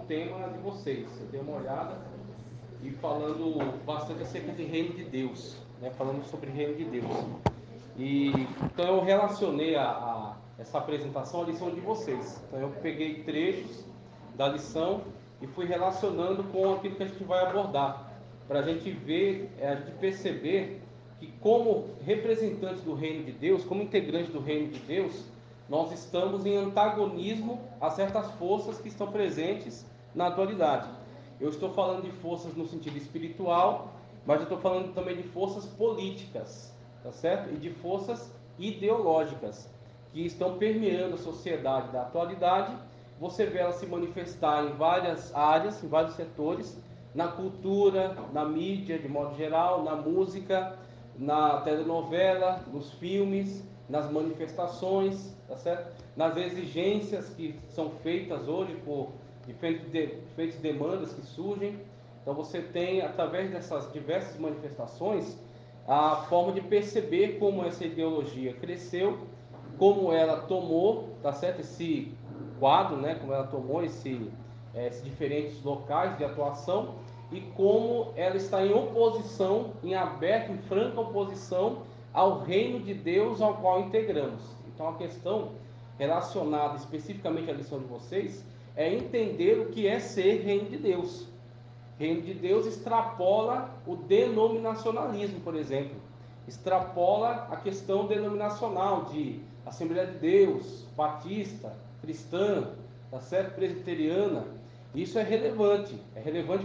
tema de vocês. Eu dei uma olhada e falando bastante acerca de reino de Deus, né? Falando sobre reino de Deus. E então eu relacionei essa apresentação à lição de vocês. Então eu peguei trechos da lição e fui relacionando com aquilo que a gente vai abordar, para a gente ver, a gente perceber que como representantes do reino de Deus, como integrantes do reino de Deus, nós estamos em antagonismo a certas forças que estão presentes na atualidade. Eu estou falando de forças no sentido espiritual, mas eu estou falando também de forças políticas, tá certo? E de forças ideológicas que estão permeando a sociedade da atualidade. Você vê ela se manifestar em várias áreas, em vários setores, na cultura, na mídia de modo geral, na música, na telenovela, nos filmes, nas manifestações, tá certo? Nas exigências que são feitas hoje por diferentes demandas que surgem. Então você tem, através dessas diversas manifestações, a forma de perceber como essa ideologia cresceu, como ela tomou, tá certo? Esse quadro, né? Como ela tomou esses diferentes locais de atuação e como ela está em oposição, em aberta, em franca oposição ao reino de Deus ao qual integramos. Então a questão relacionada especificamente à lição de vocês é entender o que é ser reino de Deus. Reino de Deus extrapola o denominacionalismo, por exemplo. Extrapola a questão denominacional de Assembleia de Deus, Batista, Cristã, tá certo? Presbiteriana. Isso é relevante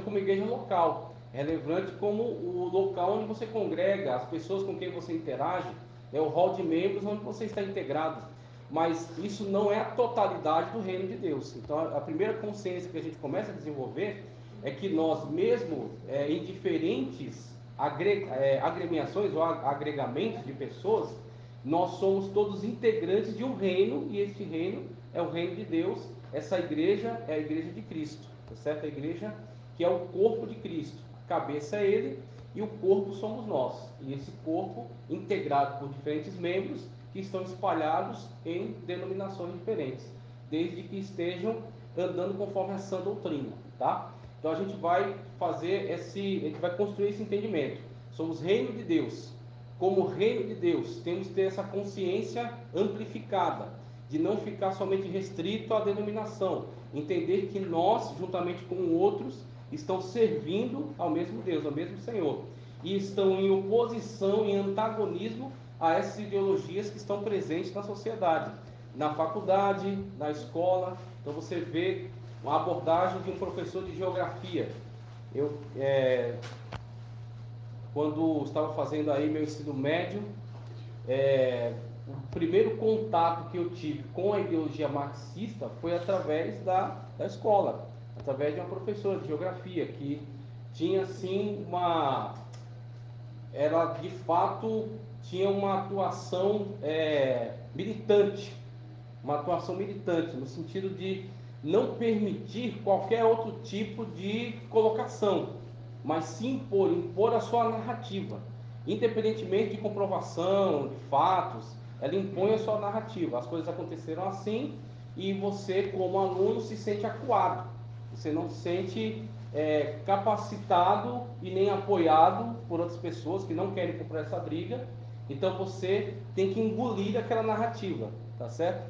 como igreja local, é relevante como o local onde você congrega, as pessoas com quem você interage, é o hall de membros onde você está integrado. Mas isso não é a totalidade do reino de Deus. Então a primeira consciência que a gente começa a desenvolver é que nós mesmo, em diferentes agremiações ou agregamentos de pessoas, nós somos todos integrantes de um reino, e este reino é o reino de Deus. Essa igreja é a igreja de Cristo, tá certo? A igreja que é o corpo de Cristo. A cabeça é ele e o corpo somos nós. E esse corpo integrado por diferentes membros que estão espalhados em denominações diferentes, desde que estejam andando conforme a sã doutrina, tá? Então a gente vai construir esse entendimento. Somos reino de Deus. Como reino de Deus, temos que ter essa consciência amplificada, de não ficar somente restrito à denominação, entender que nós, juntamente com outros, estão servindo ao mesmo Deus, ao mesmo Senhor, e estão em oposição, em antagonismo a essas ideologias que estão presentes na sociedade, na faculdade, na escola. Então você vê uma abordagem de um professor de geografia. Quando estava fazendo aí meu ensino médio, o primeiro contato que eu tive com a ideologia marxista foi através da escola, através de uma professora de geografia que tinha assim ela de fato tinha uma atuação militante, no sentido de não permitir qualquer outro tipo de colocação, mas se impor a sua narrativa, independentemente de comprovação, de fatos. Ela impõe a sua narrativa. As coisas aconteceram assim e você, como aluno, se sente acuado. Você não se sente capacitado e nem apoiado por outras pessoas que não querem comprar essa briga. Então você tem que engolir aquela narrativa, tá certo?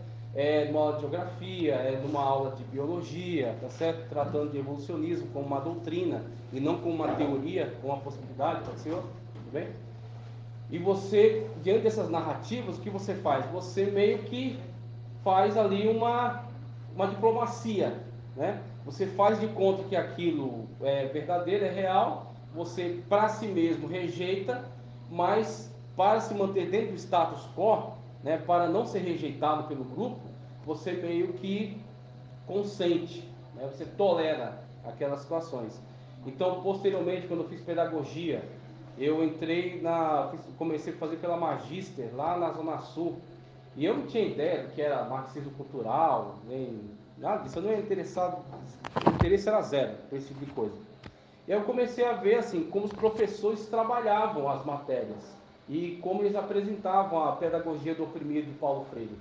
Numa aula de geografia, numa aula de biologia, tá certo? Tratando de evolucionismo como uma doutrina e não como uma teoria, como uma possibilidade, tá, senhor? Tudo bem? E você, diante dessas narrativas, o que você faz? Você meio que faz ali uma diplomacia, né? Você faz de conta que aquilo é verdadeiro, é real, você para si mesmo rejeita, mas para se manter dentro do status quo, né, para não ser rejeitado pelo grupo, você meio que consente, né, você tolera aquelas situações. Então, posteriormente, quando eu fiz pedagogia, eu comecei a fazer pela Magister, lá na Zona Sul, e eu não tinha ideia do que era marxismo cultural, nem nada disso, eu não ia interessado, o interesse era zero por esse tipo de coisa. E aí eu comecei a ver assim, como os professores trabalhavam as matérias, e como eles apresentavam a pedagogia do oprimido de Paulo Freire.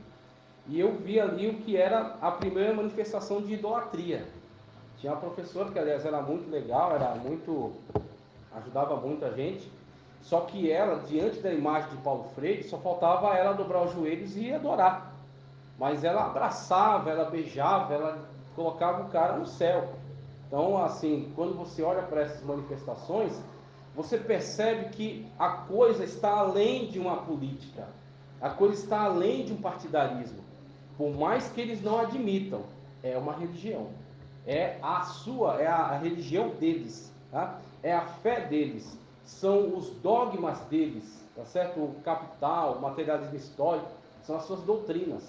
E eu vi ali o que era a primeira manifestação de idolatria. Tinha uma professora que, aliás, era muito legal, ajudava muito a gente. Só que ela, diante da imagem de Paulo Freire, só faltava ela dobrar os joelhos e adorar. Mas ela abraçava, ela beijava, ela colocava o cara no céu. Então, assim, quando você olha para essas manifestações, você percebe que a coisa está além de uma política. A coisa está além de um partidarismo. Por mais que eles não admitam, é uma religião. É a religião deles, tá? É a fé deles. São os dogmas deles, tá certo? O capital, o materialismo histórico, são as suas doutrinas.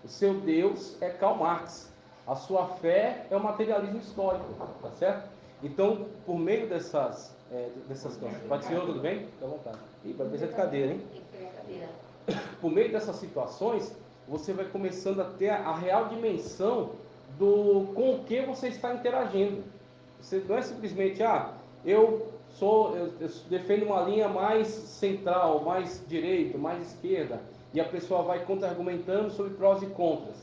O seu Deus é Karl Marx. A sua fé é o materialismo histórico, tá certo? Então, por meio dessas coisas. Pode ser, tudo bem? Fica à vontade. Ih, vai precisar de cadeira, hein? Por meio dessas situações, você vai começando a ter a real dimensão com o que você está interagindo. Você não é simplesmente, eu defendo uma linha mais central, mais direita, mais esquerda, e a pessoa vai contra-argumentando sobre prós e contras.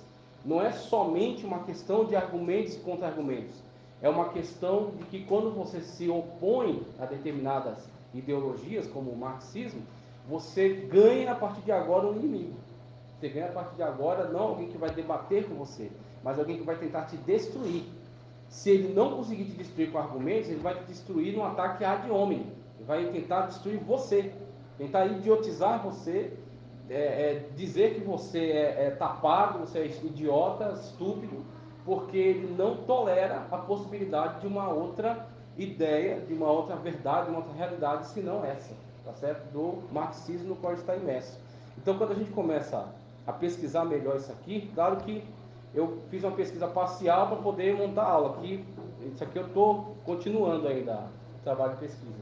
Não é somente uma questão de argumentos e contra-argumentos. É uma questão de que quando você se opõe a determinadas ideologias, como o marxismo, você ganha a partir de agora um inimigo. Você ganha a partir de agora não alguém que vai debater com você, mas alguém que vai tentar te destruir. Se ele não conseguir te destruir com argumentos, ele vai te destruir num ataque ad hominem. Ele vai tentar destruir você, tentar idiotizar você, dizer que você é tapado, você é idiota, estúpido, porque ele não tolera a possibilidade de uma outra ideia, de uma outra verdade, de uma outra realidade, senão essa, tá certo? Do marxismo no qual ele está imerso. Então, quando a gente começa a pesquisar melhor isso aqui, claro que eu fiz uma pesquisa parcial para poder montar a aula. Isso aqui eu estou continuando ainda o trabalho de pesquisa.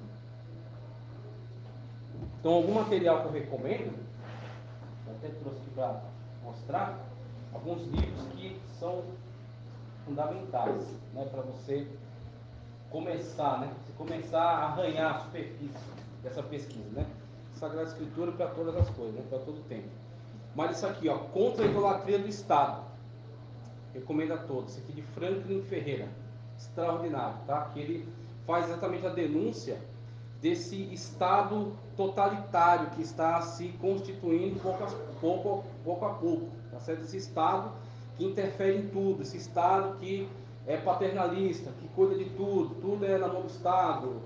Então, algum material que eu recomendo, eu até trouxe aqui para mostrar, alguns livros que são fundamentais, né, para você começar a arranhar a superfície dessa pesquisa, né? Sagrada Escritura para todas as coisas, né, para todo o tempo. Mas isso aqui, Contra a Idolatria do Estado. Recomendo a todos. Isso aqui de Franklin Ferreira. Extraordinário, tá? Que ele faz exatamente a denúncia desse Estado totalitário que está se constituindo pouco a pouco, tá certo? Esse Estado que interfere em tudo, esse Estado que é paternalista, que cuida de tudo é na mão do Estado,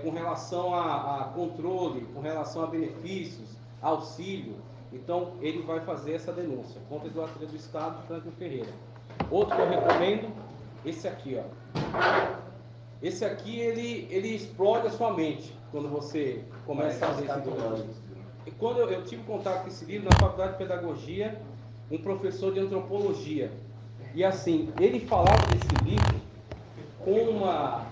com relação a controle, com relação a benefícios, auxílio. Então, ele vai fazer essa denúncia contra a idolatria do Estado de Franklin Ferreira. Outro que eu recomendo, esse aqui, Esse aqui, ele explode a sua mente quando você começa a ler esse livro. E quando eu tive contato com esse livro, na faculdade de pedagogia, um professor de antropologia. E assim, ele falava desse livro com uma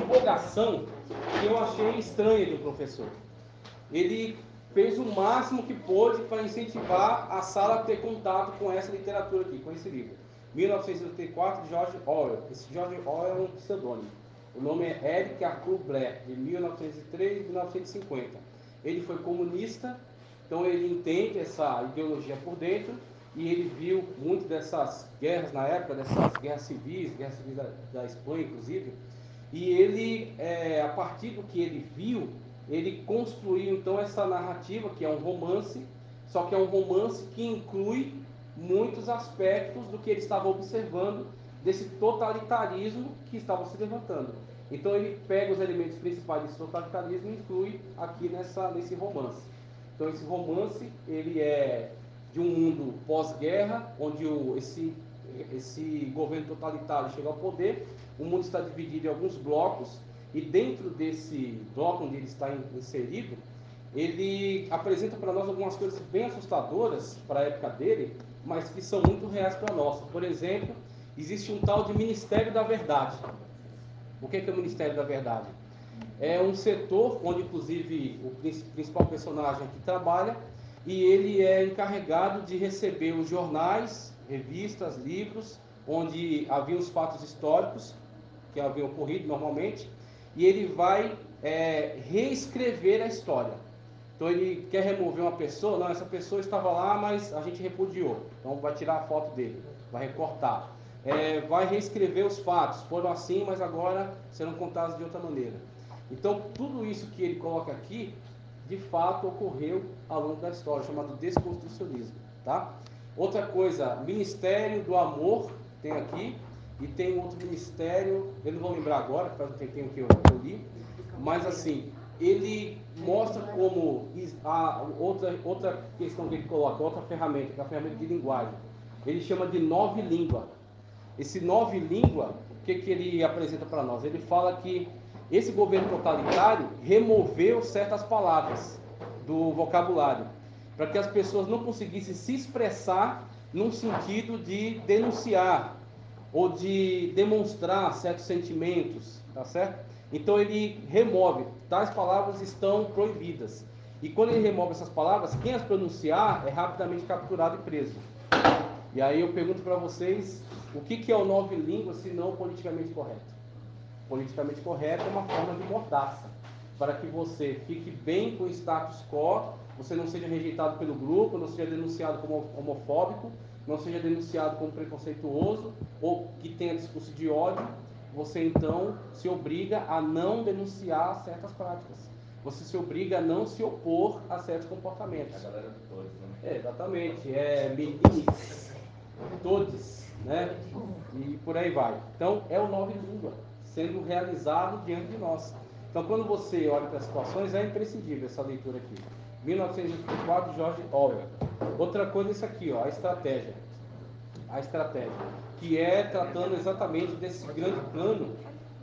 empolgação que eu achei estranha do professor. Ele fez o máximo que pôde para incentivar a sala a ter contato com essa literatura aqui, com esse livro. 1984, de George Orwell. Esse George Orwell é um pseudônimo. O nome é Eric Arthur Blair, de 1903 a 1950. Ele foi comunista, então ele entende essa ideologia por dentro, e ele viu muito dessas guerras na época, dessas guerras civis da Espanha, inclusive. E ele, a partir do que ele viu, ele construiu então essa narrativa, que é um romance, só que é um romance que inclui muitos aspectos do que ele estava observando desse totalitarismo que estava se levantando. Então ele pega os elementos principais desse totalitarismo e inclui aqui nesse romance. Então esse romance, ele é de um mundo pós-guerra, onde esse governo totalitário chega ao poder, o mundo está dividido em alguns blocos, e dentro desse bloco onde ele está inserido, ele apresenta para nós algumas coisas bem assustadoras para a época dele, mas que são muito reais para nós. Por exemplo, existe um tal de Ministério da Verdade. O que é o Ministério da Verdade? É um setor onde, inclusive, o principal personagem aqui trabalha, e ele é encarregado de receber os jornais, revistas, livros, onde havia os fatos históricos que haviam ocorrido normalmente, e ele vai reescrever a história. Então ele quer remover uma pessoa, não, essa pessoa estava lá, mas a gente repudiou, então vai tirar a foto dele, vai recortar. vai reescrever os fatos. Foram assim, mas agora serão contados de outra maneira. Então, tudo isso que ele coloca aqui, de fato, ocorreu ao longo da história, chamado desconstrucionismo, tá? Outra coisa, Ministério do Amor, tem aqui, e tem um outro ministério, eu não vou lembrar agora, faz um tempinho que eu li, mas assim, ele mostra como a outra questão que ele coloca, outra ferramenta, que é a ferramenta de linguagem. Ele chama de nove língua. Esse nove língua, o que ele apresenta para nós? Ele fala que esse governo totalitário removeu certas palavras do vocabulário, para que as pessoas não conseguissem se expressar num sentido de denunciar ou de demonstrar certos sentimentos, tá certo? Então ele remove, tais palavras estão proibidas. E quando ele remove essas palavras, quem as pronunciar é rapidamente capturado e preso. E aí eu pergunto para vocês, o que é o nove línguas se não politicamente correto? Politicamente correto é uma forma de mordaça, para que você fique bem com o status quo, você não seja rejeitado pelo grupo, não seja denunciado como homofóbico, não seja denunciado como preconceituoso ou que tenha discurso de ódio. Você então se obriga a não denunciar certas práticas. Você se obriga a não se opor a certos comportamentos. A galera de todos, né? Exatamente, meninos, todos, né? E por aí vai. Então é o nove língua sendo realizado diante de nós. Então quando você olha para as situações, é imprescindível essa leitura aqui. 1984, George Orwell. Outra coisa é isso aqui, ó, a estratégia, que é tratando exatamente desse grande plano,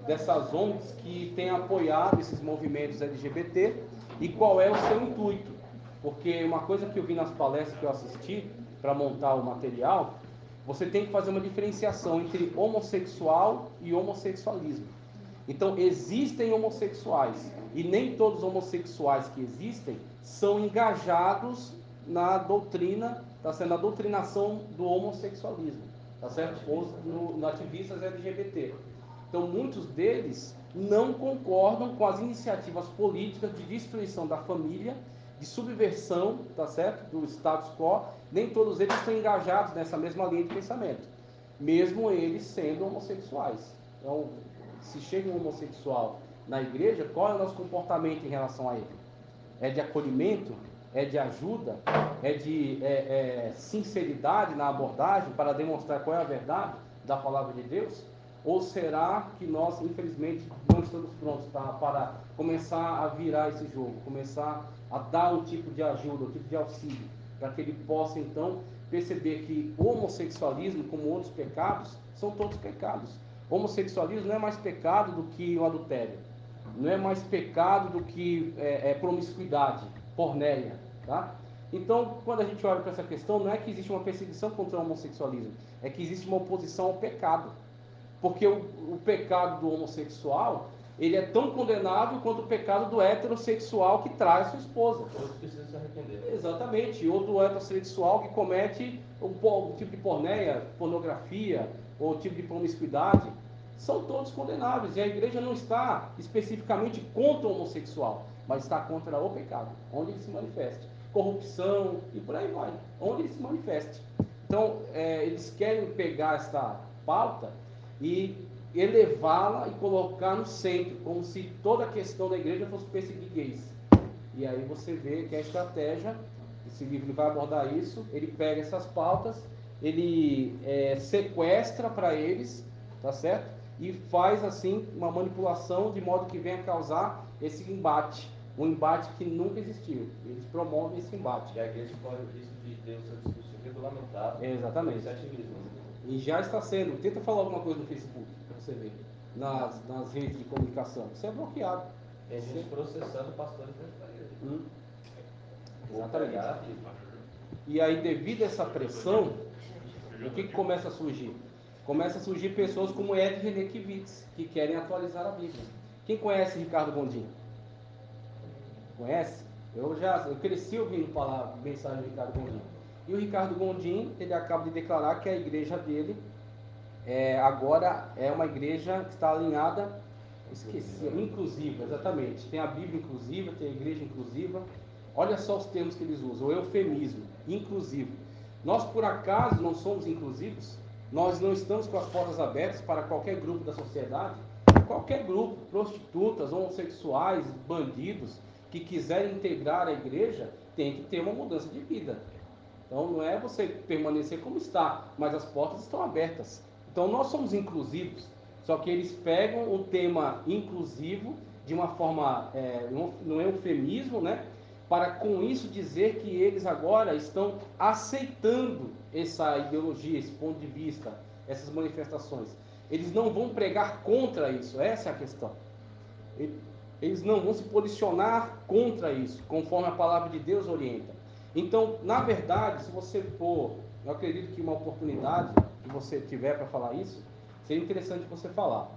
dessas ONGs que têm apoiado esses movimentos LGBT e qual é o seu intuito. Porque uma coisa que eu vi nas palestras que eu assisti para montar o material, você tem que fazer uma diferenciação entre homossexual e homossexualismo. Então existem homossexuais e nem todos os homossexuais que existem são engajados na doutrina, tá certo? Na doutrinação do homossexualismo, tá certo? Ou no ativistas LGBT. Então muitos deles não concordam com as iniciativas políticas de destruição da família, de subversão, tá certo? Do status quo. Nem todos eles estão engajados nessa mesma linha de pensamento, mesmo eles sendo homossexuais. Então, se chega um homossexual na igreja, qual é o nosso comportamento em relação a ele? É de acolhimento? É de ajuda? É de sinceridade na abordagem para demonstrar qual é a verdade da palavra de Deus? Ou será que nós, infelizmente, não estamos prontos para começar a virar esse jogo, começar a dar um tipo de ajuda, um tipo de auxílio, para que ele possa, então, perceber que o homossexualismo, como outros pecados, são todos pecados. O homossexualismo não é mais pecado do que o adultério, não é mais pecado do que promiscuidade, pornéia, tá? Então, quando a gente olha para essa questão, não é que existe uma perseguição contra o homossexualismo, é que existe uma oposição ao pecado. Porque o pecado do homossexual, ele é tão condenável quanto o pecado do heterossexual que trai a sua esposa. Todos precisam se arrepender. Exatamente. Ou do heterossexual que comete um tipo de pornografia, ou tipo de promiscuidade. São todos condenáveis. E a igreja não está especificamente contra o homossexual, mas está contra o pecado, onde ele se manifeste. Corrupção e por aí vai, onde ele se manifeste. Então, eles querem pegar esta pauta e elevá-la e colocar no centro, como se toda a questão da igreja fosse perseguir gays. E aí você vê que a estratégia, esse livro vai abordar isso, ele pega essas pautas, ele sequestra para eles, tá certo? E faz assim uma manipulação de modo que venha causar esse embate, um embate que nunca existiu. Eles promovem esse embate. E a igreja corre o risco de ter o seu discurso regulamentado. Exatamente. Esse ativismo. E já está sendo. Tenta falar alguma coisa no Facebook, para você ver. Nas redes de comunicação. Você é bloqueado. Tem gente processando pastores dentro da igreja. Exatamente. E aí, devido a essa pressão, o que começa a surgir? Começa a surgir pessoas como Ed Renekiewicz, que querem atualizar a Bíblia. Quem conhece Ricardo Gondim? Conhece? Eu cresci ouvindo falar mensagem de Ricardo Gondim. E o Ricardo Gondim, ele acaba de declarar que a igreja dele agora é uma igreja que está alinhada, inclusiva, exatamente. Tem a Bíblia inclusiva, tem a igreja inclusiva. Olha só os termos que eles usam, o eufemismo, inclusivo. Nós, por acaso, não somos inclusivos? Nós não estamos com as portas abertas para qualquer grupo da sociedade, qualquer grupo, prostitutas, homossexuais, bandidos, que quiserem integrar a igreja, tem que ter uma mudança de vida. Então não é você permanecer como está, mas as portas estão abertas. Então nós somos inclusivos, só que eles pegam o tema inclusivo de uma forma, não é eufemismo, né? Para com isso dizer que eles agora estão aceitando essa ideologia, esse ponto de vista, essas manifestações. Eles não vão pregar contra isso, essa é a questão. Eles não vão se posicionar contra isso, conforme a palavra de Deus orienta. Então, na verdade, se você for, eu acredito que uma oportunidade que você tiver para falar isso, seria interessante você falar.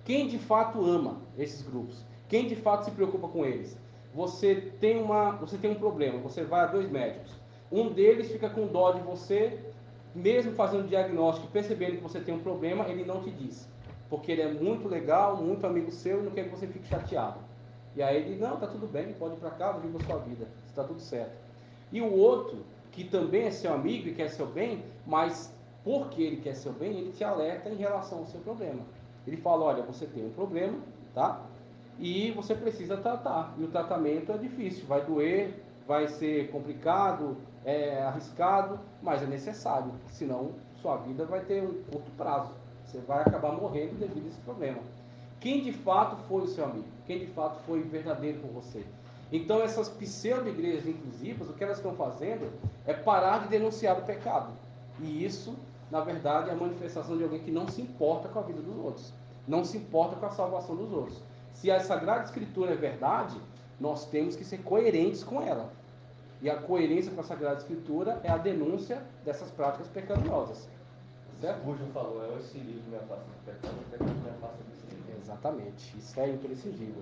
Quem de fato ama esses grupos? Quem de fato se preocupa com eles? Você tem um problema, você vai a 2 médicos. Um deles fica com dó de você, mesmo fazendo diagnóstico, percebendo que você tem um problema, ele não te diz. Porque ele é muito legal, muito amigo seu e não quer que você fique chateado. E aí ele, não, tá tudo bem, pode ir para casa, viva a sua vida, está tudo certo. E o outro, que também é seu amigo e quer seu bem, mas porque ele quer seu bem, ele te alerta em relação ao seu problema. Ele fala, olha, você tem um problema, tá? E você precisa tratar. E o tratamento é difícil, vai doer, vai ser complicado, é arriscado, mas é necessário. Senão, sua vida vai ter um curto prazo. Você vai acabar morrendo devido a esse problema. Quem de fato foi o seu amigo? Quem de fato foi verdadeiro com você? Então, essas pseudo-igrejas inclusivas, o que elas estão fazendo é parar de denunciar o pecado. E isso, na verdade, é a manifestação de alguém que não se importa com a vida dos outros. Não se importa com a salvação dos outros. Se a Sagrada Escritura é verdade, nós temos que ser coerentes com ela. E a coerência com a Sagrada Escritura é a denúncia dessas práticas pecaminosas. Certo? Spurgeon falou, esse livro me afasta do pecado, o pecado me afasta desse livro. Exatamente, isso é imprescindível.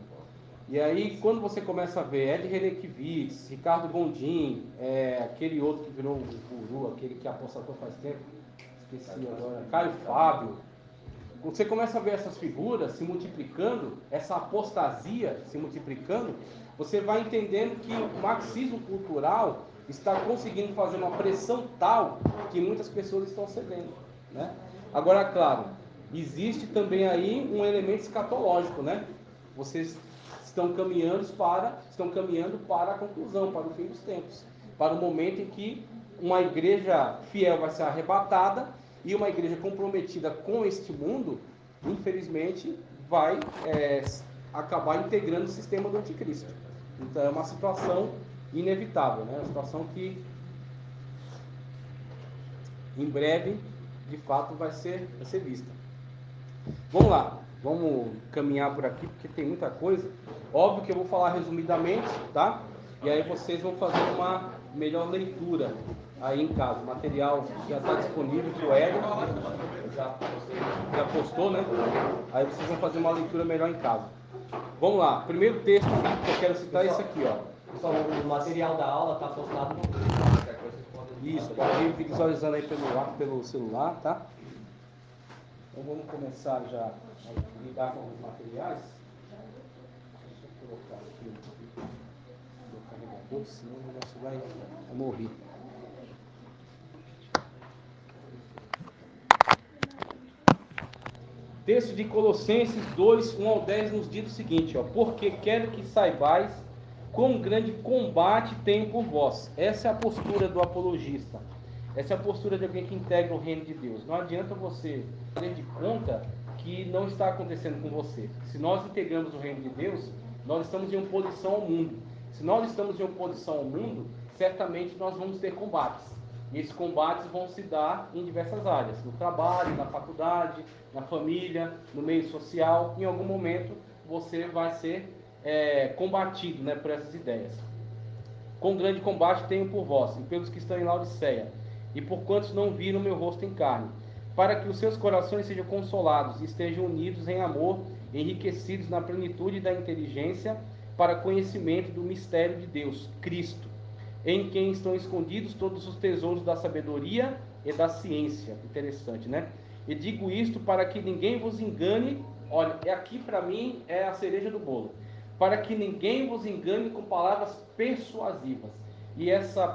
E aí, quando você começa a ver Ed Renekiewicz, Ricardo Gondim, aquele outro que virou um guru, aquele que apostatou faz tempo, esqueci agora, Caio Fábio, você começa a ver essas figuras se multiplicando, essa apostasia se multiplicando, você vai entendendo que o marxismo cultural está conseguindo fazer uma pressão tal que muitas pessoas estão cedendo, né? Agora, claro, existe também aí um elemento escatológico, né? Vocês estão caminhando para a conclusão, para o fim dos tempos, para o momento em que uma igreja fiel vai ser arrebatada e uma igreja comprometida com este mundo, infelizmente, vai acabar integrando o sistema do anticristo. Então é uma situação inevitável, né? Uma situação que em breve, de fato, vai ser vista. Vamos lá, vamos caminhar por aqui, porque tem muita coisa. Óbvio que eu vou falar resumidamente, tá? E aí vocês vão fazer uma melhor leitura aí em casa. O material já está disponível para o Hélio. Já postou, né? Aí vocês vão fazer uma leitura melhor em casa. Vamos lá, primeiro texto que eu quero citar é esse aqui, ó. Pessoal, o material da aula está postado no Isso, pode ir visualizando aí pelo celular, tá? Então vamos começar já a lidar com os materiais. Deixa eu colocar aqui o carregador, senão o negócio vai morrer. Texto de Colossenses 2, 1 ao 10 nos diz o seguinte, ó: porque quero que saibais quão grande combate tenho por vós. Essa é a postura do apologista. Essa é a postura de alguém que integra o reino de Deus. Não adianta você fazer de conta que não está acontecendo com você. Se nós integramos o reino de Deus, nós estamos em oposição ao mundo. Se nós estamos em oposição ao mundo, certamente nós vamos ter combates. E esses combates vão se dar em diversas áreas. No trabalho, na faculdade, na família, no meio social. Em algum momento você vai ser combatido, né, por essas ideias. Com grande combate tenho por vós, e pelos que estão em Laodiceia, e por quantos não viram meu rosto em carne, para que os seus corações sejam consolados, e estejam unidos em amor, enriquecidos na plenitude da inteligência, para conhecimento do mistério de Deus, Cristo, em quem estão escondidos todos os tesouros da sabedoria e da ciência. Interessante, né? E digo isto para que ninguém vos engane. Olha, aqui para mim é a cereja do bolo. Para que ninguém vos engane com palavras persuasivas. E essa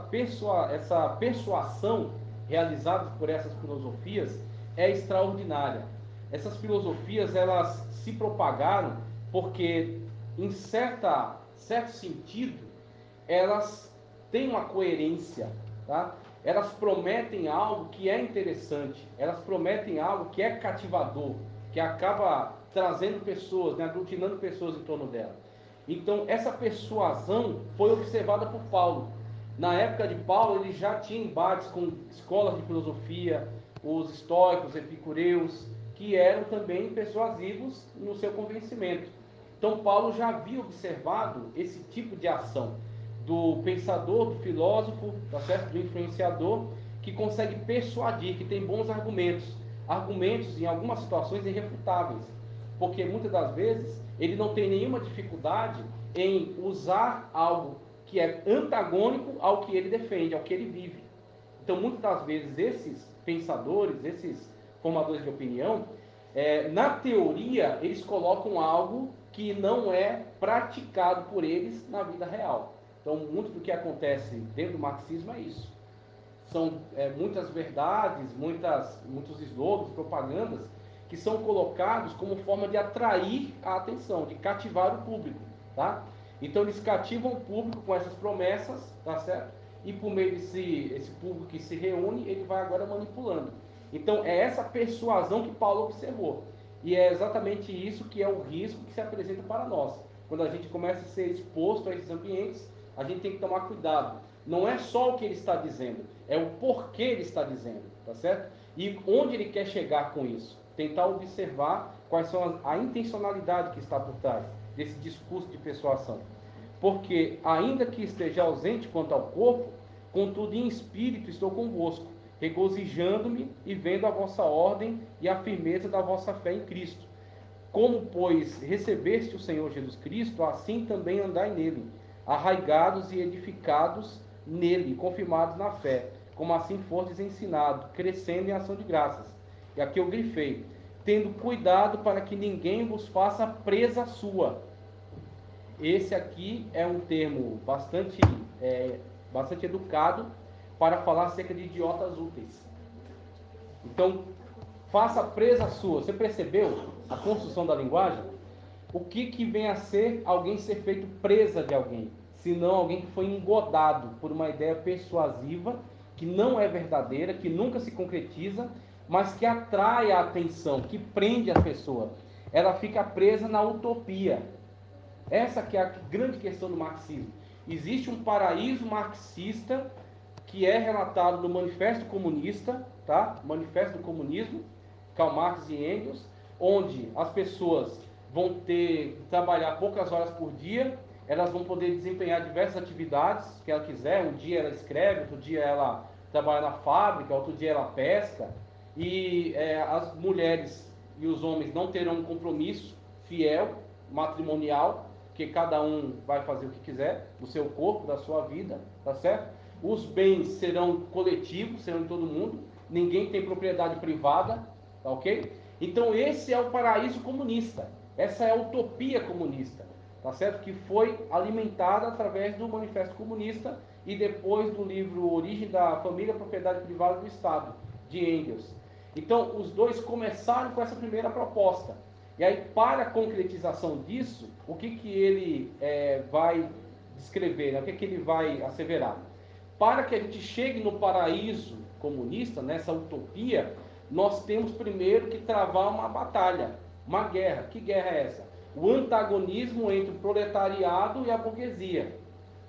persuasão realizadas por essas filosofias é extraordinária. Essas filosofias, elas se propagaram porque, em certo sentido, elas têm uma coerência, tá? Elas prometem algo que é interessante, elas prometem algo que é cativador, que acaba trazendo pessoas, né, aglutinando pessoas em torno dela. Então, essa persuasão foi observada por Paulo. Na época de Paulo, ele já tinha embates com escolas de filosofia, os estoicos, epicureus, que eram também persuasivos no seu convencimento. Então, Paulo já havia observado esse tipo de ação do pensador, do filósofo, tá certo? Do influenciador, que consegue persuadir, que tem bons argumentos em algumas situações irrefutáveis, porque muitas das vezes ele não tem nenhuma dificuldade em usar algo que é antagônico ao que ele defende, ao que ele vive. Então, muitas das vezes, esses pensadores, esses formadores de opinião, na teoria, eles colocam algo que não é praticado por eles na vida real. Então, muito do que acontece dentro do marxismo é isso. São muitas verdades, muitos slogans, propagandas, que são colocados como forma de atrair a atenção, de cativar o público, tá? Então, eles cativam o público com essas promessas, tá certo? E por meio desse público que se reúne, ele vai agora manipulando. Então, é essa persuasão que Paulo observou. E é exatamente isso que é o risco que se apresenta para nós. Quando a gente começa a ser exposto a esses ambientes, a gente tem que tomar cuidado. Não é só o que ele está dizendo, é o porquê ele está dizendo, tá certo? E onde ele quer chegar com isso. Tentar observar quais são a intencionalidade que está por trás desse discurso de persuasão. Porque, ainda que esteja ausente quanto ao corpo, contudo em espírito estou convosco, regozijando-me e vendo a vossa ordem e a firmeza da vossa fé em Cristo. Como, pois, recebeste o Senhor Jesus Cristo, assim também andai nele, arraigados e edificados nele, confirmados na fé, como assim fostes ensinados, crescendo em ação de graças. E aqui eu grifei, tendo cuidado para que ninguém vos faça presa sua. Esse aqui é um termo bastante educado para falar acerca de idiotas úteis. Então, faça presa sua. Você percebeu a construção da linguagem? O que vem a ser alguém ser feito presa de alguém? Senão alguém que foi engodado por uma ideia persuasiva, que não é verdadeira, que nunca se concretiza, mas que atrai a atenção, que prende a pessoa. Ela fica presa na utopia. Essa que é a grande questão do marxismo. Existe um paraíso marxista que é relatado no Manifesto Comunista, tá? Manifesto do Comunismo, Karl Marx e Engels, onde as pessoas vão trabalhar poucas horas por dia, elas vão poder desempenhar diversas atividades que ela quiser. Um dia ela escreve, outro dia ela trabalha na fábrica, outro dia ela pesca, e as mulheres e os homens não terão um compromisso fiel, matrimonial, que cada um vai fazer o que quiser do seu corpo, da sua vida, tá certo? Os bens serão coletivos, serão de todo mundo, ninguém tem propriedade privada, tá ok? Então esse é o paraíso comunista, essa é a utopia comunista, tá certo? Que foi alimentada através do Manifesto Comunista e depois do livro Origem da Família, Propriedade Privada do Estado, de Engels. Então os dois começaram com essa primeira proposta. E aí, para a concretização disso, o que ele vai descrever, né? O que ele vai asseverar? Para que a gente chegue no paraíso comunista, nessa utopia, nós temos primeiro que travar uma batalha, uma guerra. Que guerra é essa? O antagonismo entre o proletariado e a burguesia.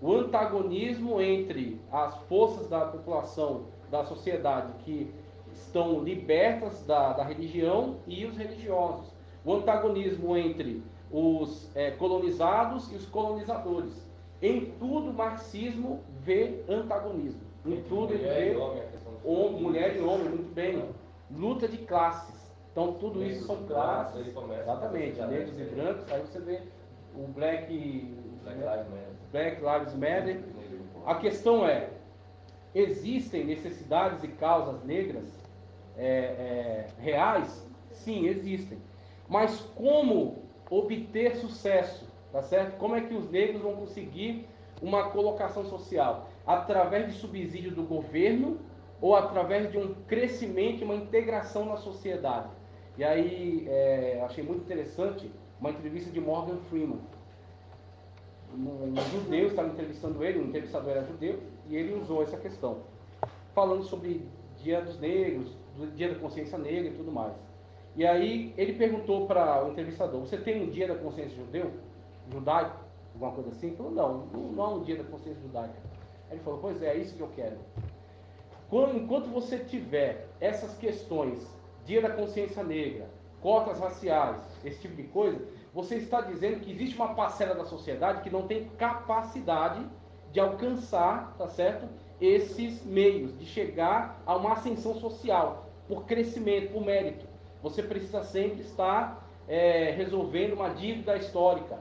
O antagonismo entre as forças da população, da sociedade, que estão libertas da religião, e os religiosos. O antagonismo entre os colonizados e os colonizadores. Em tudo o marxismo vê antagonismo. Em tudo ele vê mulher e homem, muito bem. Luta de classes. Então tudo isso são classes. Exatamente, negros e brancos. Aí você vê o Black Lives Matter. A questão é, existem necessidades e causas negras reais? Sim, existem. Mas como obter sucesso, tá certo? Como é que os negros vão conseguir uma colocação social? Através de subsídio do governo ou através de um crescimento e uma integração na sociedade. E aí, achei muito interessante uma entrevista de Morgan Freeman. Um judeu estava entrevistando ele, o entrevistador era judeu, e ele usou essa questão, falando sobre Dia dos Negros, do Dia da Consciência Negra e tudo mais. E aí ele perguntou para o entrevistador: você tem um Dia da Consciência judaico, alguma coisa assim? Ele falou: não há um Dia da Consciência judaica. Aí ele falou: pois é isso que eu quero. Enquanto você tiver essas questões, Dia da Consciência Negra, cotas raciais, esse tipo de coisa, você está dizendo que existe uma parcela da sociedade que não tem capacidade de alcançar, tá certo, esses meios, de chegar a uma ascensão social, por crescimento, por mérito. Você precisa sempre estar resolvendo uma dívida histórica,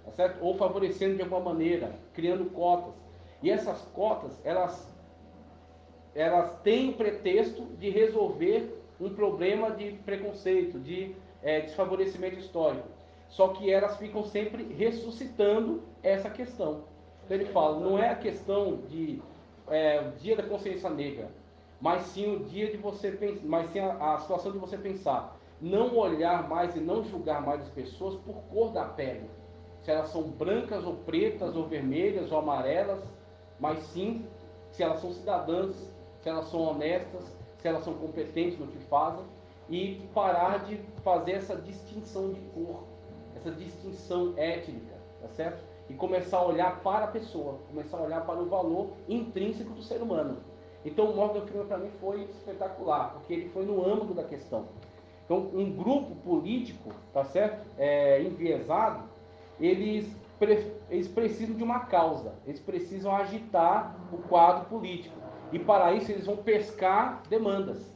tá certo? Ou favorecendo de alguma maneira, criando cotas. E essas cotas, elas têm o pretexto de resolver um problema de preconceito, de desfavorecimento histórico. Só que elas ficam sempre ressuscitando essa questão. Então ele fala, não é a questão de o Dia da Consciência Negra, mas sim o dia de você pensar, mas sim a situação de você pensar, não olhar mais e não julgar mais as pessoas por cor da pele, se elas são brancas ou pretas ou vermelhas ou amarelas, mas sim se elas são cidadãs, se elas são honestas, se elas são competentes no que fazem, e parar de fazer essa distinção de cor, essa distinção étnica, tá certo? E começar a olhar para a pessoa, começar a olhar para o valor intrínseco do ser humano. Então o Morgan Freeman para mim foi espetacular, porque ele foi no âmago da questão. Então um grupo político, tá certo? Enviesado, eles precisam de uma causa, eles precisam agitar o quadro político. E para isso eles vão pescar demandas.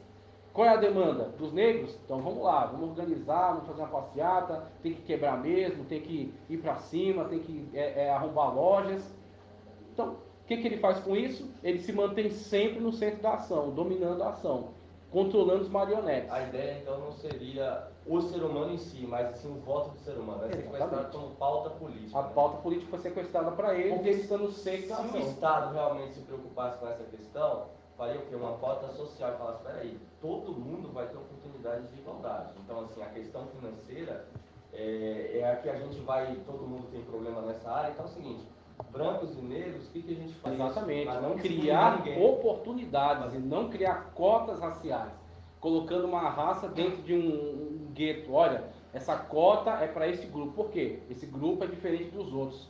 Qual é a demanda? Dos negros? Então vamos lá, vamos organizar, vamos fazer uma passeata, tem que quebrar mesmo, tem que ir para cima, tem que arrombar lojas. Então, o que ele faz com isso? Ele se mantém sempre no centro da ação, dominando a ação, controlando os marionetes. A ideia então não seria o ser humano em si, mas sim o voto do ser humano. Vai ser sequestrado como pauta política. A pauta política foi sequestrada para ele, porque ele está no centro da ação. Se o Estado realmente se preocupasse com essa questão, faria o quê? Uma cota social e falasse, espera aí, todo mundo vai ter oportunidades de igualdade. Então, assim, a questão financeira é a que a gente vai, todo mundo tem problema nessa área. Então é o seguinte, brancos e negros, o que a gente faz? Exatamente, não criar oportunidades e não criar cotas raciais, colocando uma raça dentro de um gueto. Olha, essa cota é para esse grupo. Por quê? Esse grupo é diferente dos outros.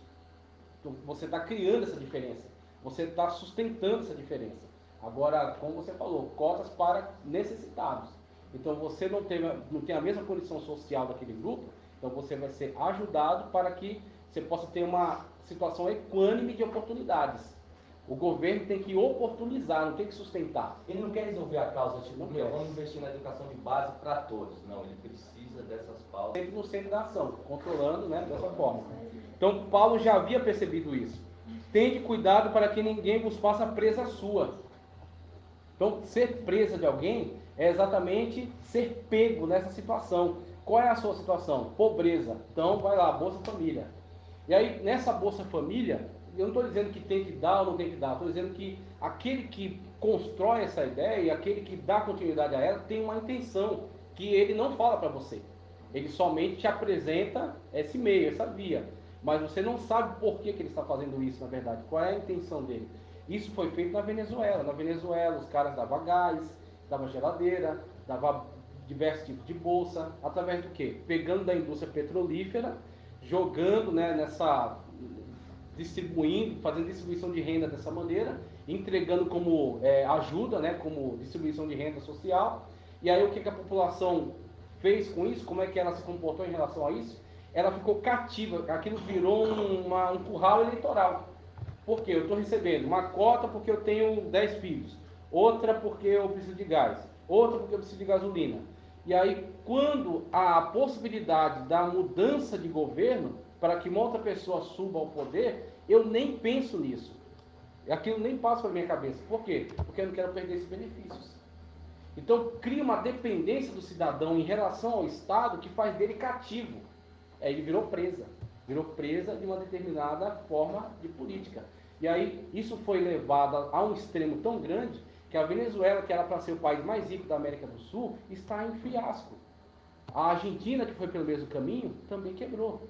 Então, você está criando essa diferença, você está sustentando essa diferença. Agora, como você falou, cotas para necessitados. Então você não tem a mesma condição social daquele grupo, então você vai ser ajudado para que você possa ter uma situação equânime de oportunidades. O governo tem que oportunizar, não tem que sustentar. Ele não quer resolver a causa, tipo, vamos investir na educação de base para todos. Não, ele precisa dessas pautas. Sempre no centro da ação, controlando, né, dessa forma. Então Paulo já havia percebido isso. Tende cuidado para que ninguém vos faça presa sua. Então, ser presa de alguém é exatamente ser pego nessa situação. Qual é a sua situação? Pobreza. Então, vai lá, Bolsa Família. E aí, nessa Bolsa Família, eu não estou dizendo que tem que dar ou não tem que dar. Estou dizendo que aquele que constrói essa ideia e aquele que dá continuidade a ela tem uma intenção que ele não fala para você. Ele somente te apresenta esse meio, essa via. Mas você não sabe por que ele está fazendo isso, na verdade. Qual é a intenção dele? Isso foi feito na Venezuela. Na Venezuela, os caras davam gás, davam geladeira, davam diversos tipos de bolsa. Através do quê? Pegando da indústria petrolífera, jogando, né, distribuindo, fazendo distribuição de renda dessa maneira, entregando como ajuda, né, como distribuição de renda social. E aí o que a população fez com isso? Como é que ela se comportou em relação a isso? Ela ficou cativa. Aquilo virou um curral eleitoral. Por quê? Eu estou recebendo uma cota porque eu tenho 10 filhos, outra porque eu preciso de gás, outra porque eu preciso de gasolina. E aí, quando há a possibilidade da mudança de governo, para que uma outra pessoa suba ao poder, eu nem penso nisso. Aquilo nem passa pela minha cabeça. Por quê? Porque eu não quero perder esses benefícios. Então, cria uma dependência do cidadão em relação ao Estado que faz dele cativo. Ele virou presa de uma determinada forma de política. E aí isso foi levado a um extremo tão grande que que a Venezuela, que era para ser o país mais rico da América do Sul, está em fiasco. A Argentina, que foi pelo mesmo caminho, também quebrou.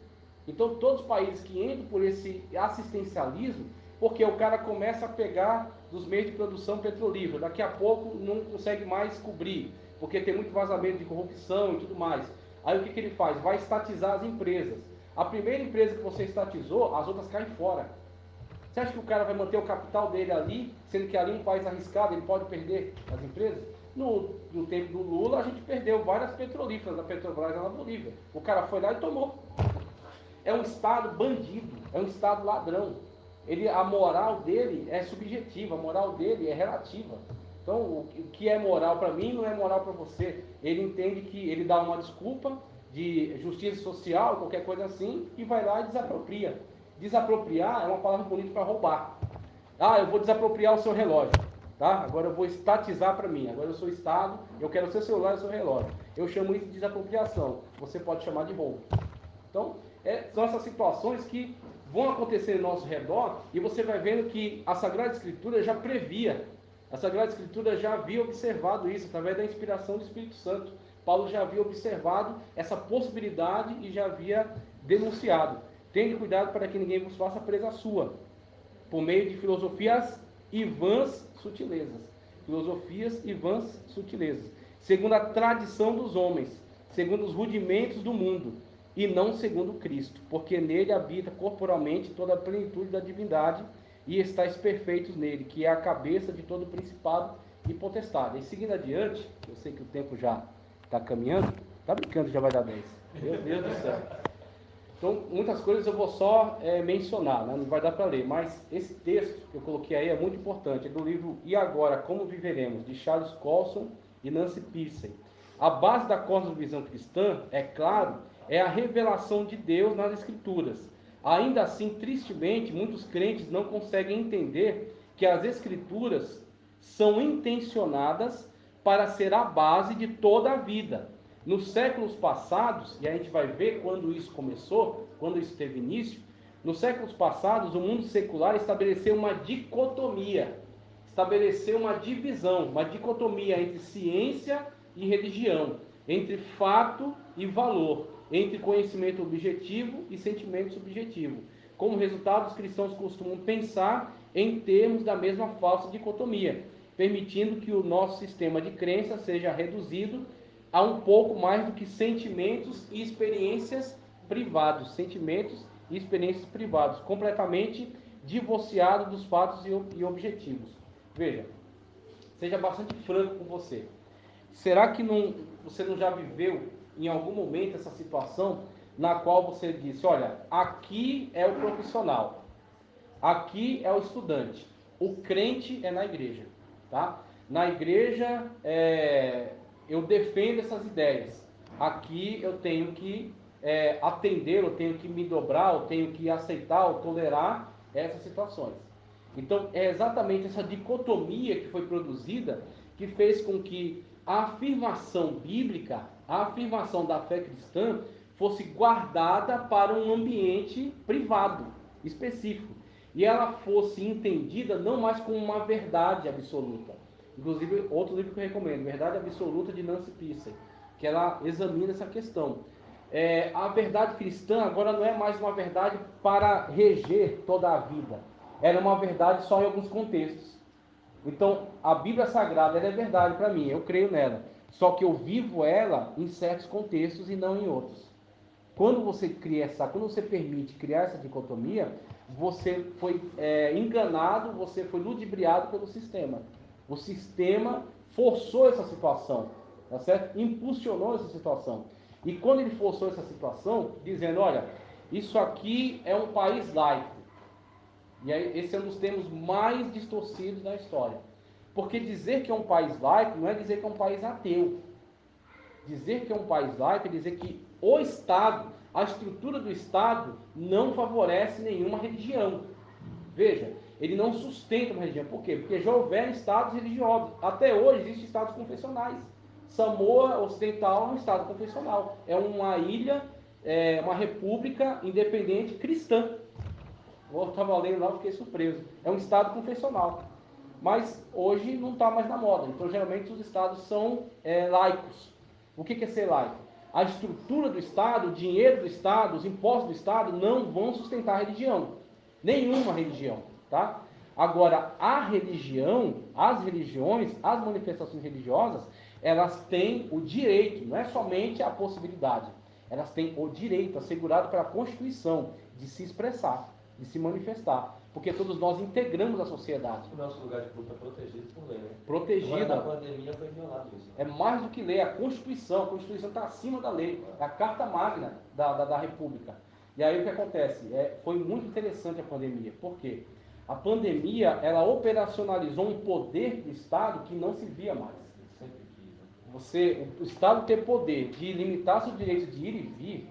Então, todos os países que entram por esse assistencialismo, porque o cara começa a pegar dos meios de produção petrolífera, daqui a pouco não consegue mais cobrir, porque tem muito vazamento de corrupção e tudo mais. Aí o que ele faz? Vai estatizar as empresas. A primeira empresa que você estatizou, as outras caem fora. Você acha que o cara vai manter o capital dele ali, sendo que ali é um país arriscado, ele pode perder as empresas? No tempo do Lula, a gente perdeu várias petrolíferas da Petrobras na Bolívia. O cara foi lá e tomou. É um Estado bandido, é um Estado ladrão. A moral dele é subjetiva, a moral dele é relativa. Então, o que é moral para mim não é moral para você. Ele entende que ele dá uma desculpa de justiça social, qualquer coisa assim, e vai lá e desapropria. Desapropriar é uma palavra bonita para roubar. Ah, eu vou desapropriar o seu relógio, tá? Agora eu vou estatizar para mim. Agora eu sou Estado, eu quero o seu celular e o seu relógio. Eu chamo isso de desapropriação. Você pode chamar de roubo. Então, são essas situações que vão acontecer ao nosso redor e você vai vendo que a Sagrada Escritura já previa. A Sagrada Escritura já havia observado isso através da inspiração do Espírito Santo. Paulo já havia observado essa possibilidade e já havia denunciado. Tenha cuidado para que ninguém vos faça presa sua, por meio de filosofias e vãs sutilezas. Filosofias e vãs sutilezas. Segundo a tradição dos homens, segundo os rudimentos do mundo, e não segundo Cristo, porque nele habita corporalmente toda a plenitude da divindade, e estáis perfeitos nele, que é a cabeça de todo principado e potestade. E seguindo adiante, eu sei que o tempo já está caminhando, está brincando, já vai dar 10. Meu Deus do céu. Então, muitas coisas eu vou só mencionar, né? Não vai dar para ler, mas esse texto que eu coloquei aí é muito importante, é do livro E Agora, Como Viveremos, de Charles Colson e Nancy Pearcey. A base da cosmovisão cristã, é claro, é a revelação de Deus nas Escrituras. Ainda assim, tristemente, muitos crentes não conseguem entender que as Escrituras são intencionadas para ser a base de toda a vida. Nos séculos passados, e a gente vai ver quando isso começou, quando isso teve início, nos séculos passados o mundo secular estabeleceu uma dicotomia, estabeleceu uma divisão, uma dicotomia entre ciência e religião, entre fato e valor, entre conhecimento objetivo e sentimento subjetivo. Como resultado, os cristãos costumam pensar em termos da mesma falsa dicotomia, permitindo que o nosso sistema de crença seja reduzido a um pouco mais do que sentimentos e experiências privados, completamente divorciado dos fatos e objetivos. Veja, seja bastante franco com você. Será que você não já viveu em algum momento essa situação na qual você disse, olha, aqui é o profissional, aqui é o estudante, o crente é na igreja, tá? Na igreja eu defendo essas ideias, aqui eu tenho que atender, eu tenho que me dobrar, eu tenho que aceitar ou tolerar essas situações. Então é exatamente essa dicotomia que foi produzida que fez com que a afirmação bíblica, a afirmação da fé cristã fosse guardada para um ambiente privado, específico. E ela fosse entendida não mais como uma verdade absoluta. Inclusive, outro livro que eu recomendo, Verdade Absoluta, de Nancy Pearcey, que ela examina essa questão. A verdade cristã agora não é mais uma verdade para reger toda a vida. Ela é uma verdade só em alguns contextos. Então, a Bíblia Sagrada ela é verdade para mim, eu creio nela. Só que eu vivo ela em certos contextos e não em outros. Quando você permite criar essa dicotomia, você foi enganado, você foi ludibriado pelo sistema. O sistema forçou essa situação, tá certo? Impulsionou essa situação. E quando ele forçou essa situação, dizendo, olha, isso aqui é um país laico. E aí, esse é um dos termos mais distorcidos da história. Porque dizer que é um país laico não é dizer que é um país ateu. Dizer que é um país laico é dizer que o Estado, a estrutura do Estado, não favorece nenhuma religião. Veja, ele não sustenta uma religião. Por quê? Porque já houveram estados religiosos. Até hoje existem estados confessionais. Samoa Ocidental é um estado confessional. É uma ilha, uma república independente cristã. Eu estava lendo lá, eu fiquei surpreso. É um estado confessional. mas hoje não está mais na moda. Então, geralmente, os estados são laicos. O que é ser laico? A estrutura do Estado, o dinheiro do Estado, os impostos do Estado não vão sustentar a religião. Nenhuma religião, tá? Agora, a religião, as religiões, as manifestações religiosas, elas têm o direito, não é somente a possibilidade, elas têm o direito assegurado pela Constituição de se expressar, de se manifestar, porque todos nós integramos a sociedade. O nosso lugar de culto é protegido por lei, né? Protegida. Agora, na pandemia foi violado isso. É mais do que lei, a Constituição está acima da lei, é a Carta Magna da República. E aí o que acontece? Foi muito interessante a pandemia, por quê? A pandemia, ela operacionalizou um poder do Estado que não se via mais. O Estado ter poder de limitar seu direito de ir e vir,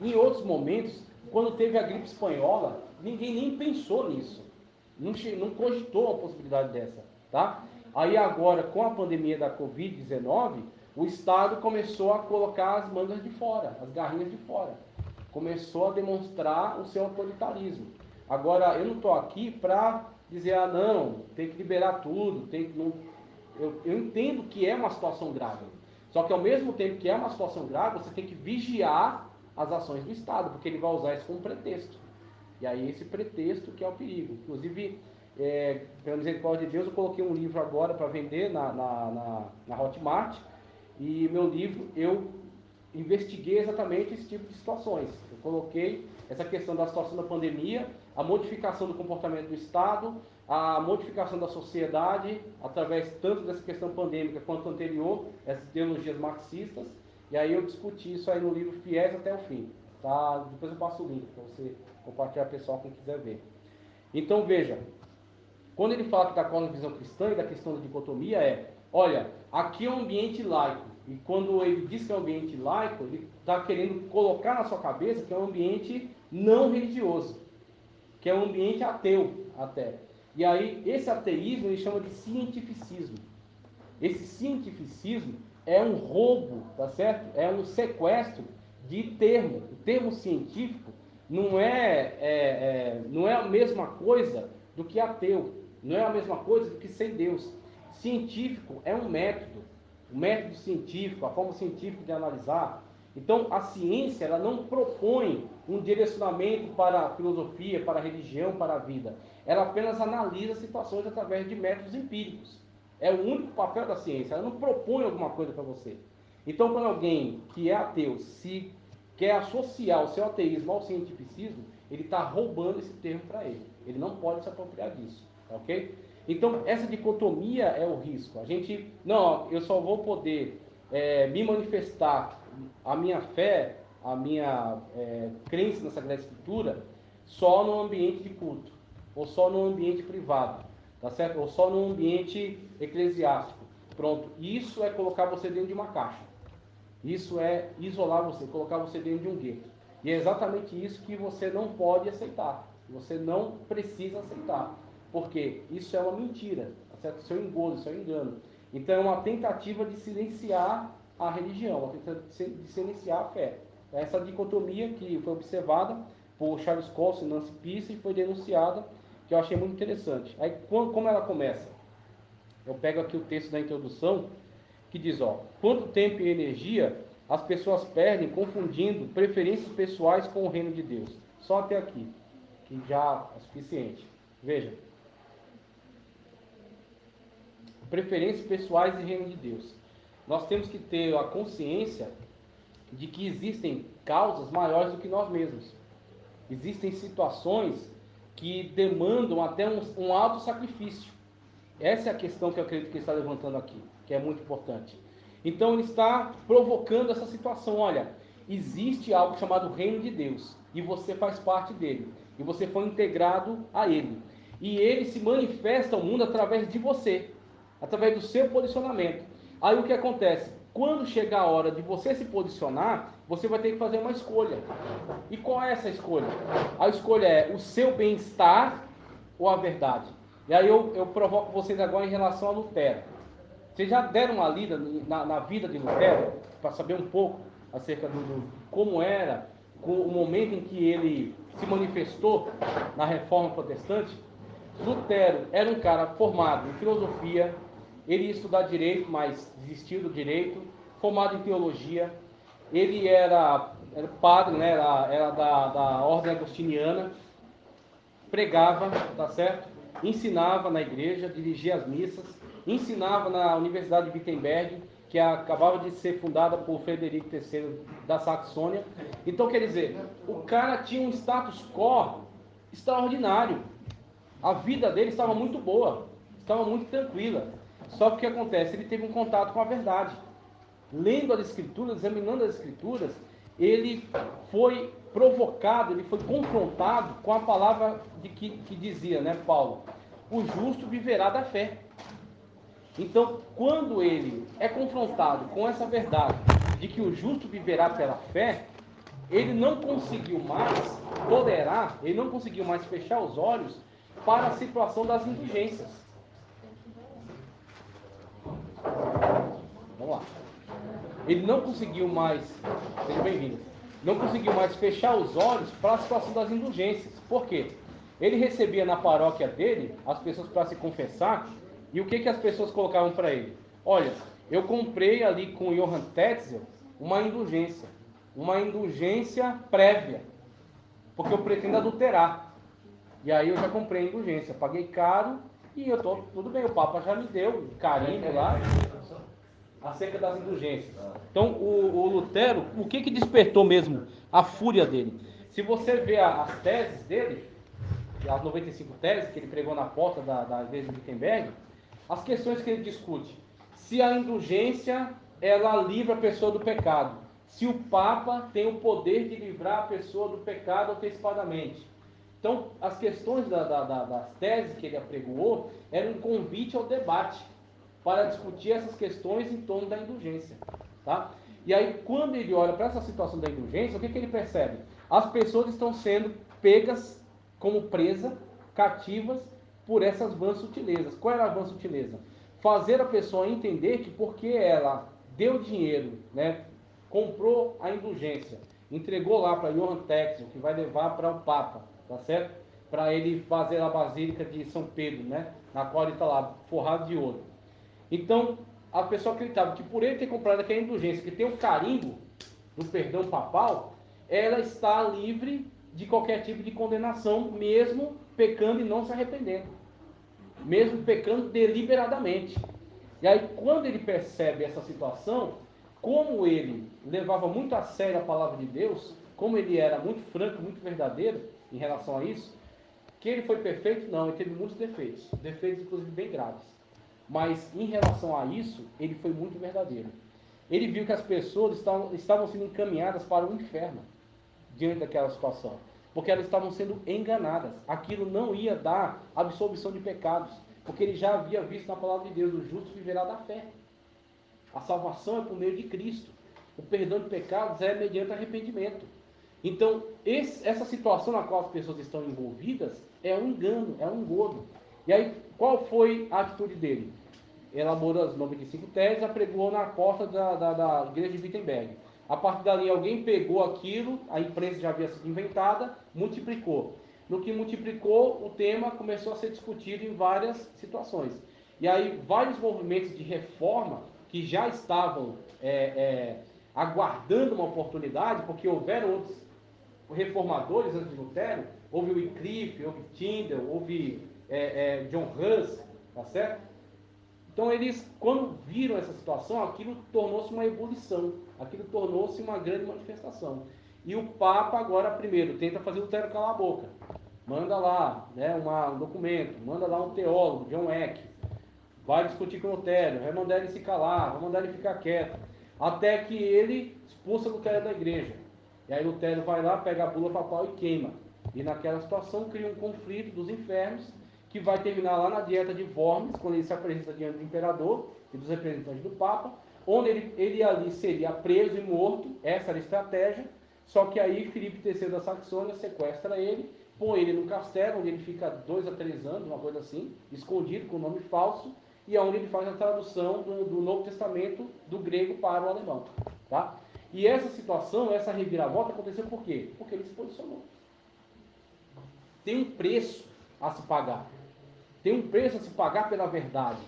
em outros momentos, quando teve a gripe espanhola, ninguém nem pensou nisso. Não cogitou a possibilidade dessa, tá? Aí agora, com a pandemia da Covid-19, o Estado começou a colocar as mangas de fora, as garrinhas de fora. Começou a demonstrar o seu autoritarismo. Agora, eu não estou aqui para dizer, não, tem que liberar tudo, eu entendo que é uma situação grave. Só que ao mesmo tempo que é uma situação grave, você tem que vigiar as ações do Estado, porque ele vai usar isso como pretexto. E aí esse pretexto que é o perigo. Inclusive, pela misericórdia de Deus, eu coloquei um livro agora para vender na Hotmart, e meu livro, eu investiguei exatamente esse tipo de situações. Eu coloquei essa questão da situação da pandemia, a modificação do comportamento do Estado, a modificação da sociedade, através tanto dessa questão pandêmica quanto anterior, essas ideologias marxistas, e aí eu discuti isso aí no livro Fiéis até o fim. Tá? Depois eu passo o link para você compartilhar, pessoal, quem quiser ver. Então veja, quando ele fala que da cosmovisão cristã e da questão da dicotomia olha, aqui é um ambiente laico, e quando ele diz que é um ambiente laico, ele está querendo colocar na sua cabeça que é um ambiente não religioso, que é um ambiente ateu até. E aí esse ateísmo ele chama de cientificismo. Esse cientificismo é um roubo, tá certo? É um sequestro de termo. O termo científico não é a mesma coisa do que ateu. Não é a mesma coisa do que sem Deus. Científico é um método. O método científico, a forma científica de analisar. Então, a ciência ela não propõe um direcionamento para a filosofia, para a religião, para a vida. Ela apenas analisa situações através de métodos empíricos. É o único papel da ciência. Ela não propõe alguma coisa para você. Então, quando alguém que é ateu se quer associar o seu ateísmo ao cientificismo, ele está roubando esse termo para ele. Ele não pode se apropriar disso. Ok? Então, essa dicotomia é o risco. Eu só vou poder me manifestar a minha fé, a minha crença na Sagrada Escritura, só no ambiente de culto, ou só no ambiente privado, tá certo? Ou só no ambiente eclesiástico. Pronto. Isso é colocar você dentro de uma caixa. Isso é isolar você, colocar você dentro de um gueto. E é exatamente isso que você não pode aceitar. Você não precisa aceitar. Porque isso é uma mentira, tá certo? Isso é um engodo, isso é um engano. Então é uma tentativa de silenciar a religião, uma tentativa de silenciar a fé. Essa dicotomia que foi observada por Charles Colson e Nancy Pearce foi denunciada, que eu achei muito interessante. Aí como ela começa? Eu pego aqui o texto da introdução, que diz, quanto tempo e energia as pessoas perdem confundindo preferências pessoais com o reino de Deus. Só até aqui, que já é suficiente. Veja. Preferências pessoais e reino de Deus. Nós temos que ter a consciência de que existem causas maiores do que nós mesmos. Existem situações que demandam até um alto sacrifício. Essa é a questão que eu acredito que ele está levantando aqui, que é muito importante. Então ele está provocando essa situação. Olha, existe algo chamado reino de Deus, e você faz parte dele, e você foi integrado a ele. E ele se manifesta ao mundo através de você, através do seu posicionamento. Aí o que acontece? Quando chegar a hora de você se posicionar, você vai ter que fazer uma escolha. E qual é essa escolha? A escolha é o seu bem-estar ou a verdade? E aí eu provoco vocês agora em relação a Lutero. Vocês já deram uma lida na vida de Lutero, para saber um pouco acerca de como era o momento em que ele se manifestou na Reforma Protestante? Lutero era um cara formado em filosofia, ele ia estudar direito, mas desistiu do direito, formado em teologia, ele era padre, né, era da ordem agostiniana, pregava, tá certo? Ensinava na igreja, dirigia as missas, ensinava na Universidade de Wittenberg, que acabava de ser fundada por Frederico III da Saxônia. Então, quer dizer, o cara tinha um status quo extraordinário. A vida dele estava muito boa, estava muito tranquila. Só que o que acontece? Ele teve um contato com a verdade. Lendo as Escrituras, examinando as Escrituras, ele foi provocado, ele foi confrontado com a palavra que dizia, né, Paulo? O justo viverá da fé. Então, quando ele é confrontado com essa verdade de que o justo viverá pela fé, ele não conseguiu mais tolerar, ele não conseguiu mais fechar os olhos para a situação das indulgências. Vamos lá. Ele não conseguiu mais, seja bem-vindo, não conseguiu mais fechar os olhos para a situação das indulgências. Por quê? Ele recebia na paróquia dele as pessoas para se confessar, e o que as pessoas colocavam para ele? Olha, eu comprei ali com o Johann Tetzel uma indulgência prévia, porque eu pretendo adulterar. E aí eu já comprei a indulgência, paguei caro e eu tô tudo bem, o Papa já me deu um carinho lá acerca das indulgências. Então o Lutero, o que despertou mesmo a fúria dele? Se você vê as teses dele, as 95 teses que ele pregou na porta da igreja de Wittenberg, as questões que ele discute: se a indulgência ela livra a pessoa do pecado, se o Papa tem o poder de livrar a pessoa do pecado antecipadamente. Então, as questões das teses que ele apregoou eram um convite ao debate para discutir essas questões em torno da indulgência. Tá? E aí, quando ele olha para essa situação da indulgência, o que ele percebe? As pessoas estão sendo pegas como presa, cativas, por essas vãs sutilezas. Qual era a vã sutileza? Fazer a pessoa entender que porque ela deu dinheiro, né, comprou a indulgência, entregou lá para Johann Tetzel, que vai levar para o Papa, tá certo? Para ele fazer a Basílica de São Pedro, né, na qual ele está lá, forrado de ouro. Então, a pessoa acreditava que por ele ter comprado aquela indulgência, que tem o carimbo do perdão papal, ela está livre de qualquer tipo de condenação, mesmo pecando e não se arrependendo, mesmo pecando deliberadamente. E aí, quando ele percebe essa situação, como ele levava muito a sério a palavra de Deus, como ele era muito franco, muito verdadeiro em relação a isso, que ele foi perfeito? Não, ele teve muitos defeitos, defeitos inclusive bem graves. Mas em relação a isso, ele foi muito verdadeiro. Ele viu que as pessoas estavam sendo encaminhadas para o inferno diante daquela situação, porque elas estavam sendo enganadas. Aquilo não ia dar absolvição de pecados, porque ele já havia visto na palavra de Deus: o justo viverá da fé. A salvação é por meio de Cristo. O perdão de pecados é mediante arrependimento. Então, essa situação na qual as pessoas estão envolvidas é um engano, é um engodo. E aí, qual foi a atitude dele? Elaborou as 95 teses, apregou na porta da igreja de Wittenberg. A partir dali, alguém pegou aquilo, a imprensa já havia sido inventada, multiplicou. No que multiplicou, o tema começou a ser discutido em várias situações. E aí, vários movimentos de reforma que já estavam aguardando uma oportunidade, porque houveram outros reformadores antes de Lutero, houve Wycliffe, houve Tyndale, houve John Hus, tá certo? Então eles, quando viram essa situação, aquilo tornou-se uma ebulição, aquilo tornou-se uma grande manifestação. E o Papa agora, primeiro, tenta fazer Lutero calar a boca. Manda lá, né, um documento, manda lá um teólogo, John Eck, vai discutir com Lutero, vai mandar ele se calar, vai mandar ele ficar quieto, até que ele expulsa Lutero da igreja. E aí Lutero vai lá, pega a bula papal e queima. E naquela situação cria um conflito dos infernos, que vai terminar lá na dieta de Worms, quando ele se apresenta diante do imperador e dos representantes do Papa, onde ele ali seria preso e morto. Essa era a estratégia. Só que aí Filipe III da Saxônia sequestra ele, põe ele no castelo, onde ele fica 2 a 3 anos, uma coisa assim, escondido com nome falso, e é onde ele faz a tradução do Novo Testamento do grego para o alemão. Tá? E essa situação, essa reviravolta aconteceu por quê? Porque ele se posicionou. Tem um preço a se pagar. Tem um preço a se pagar pela verdade.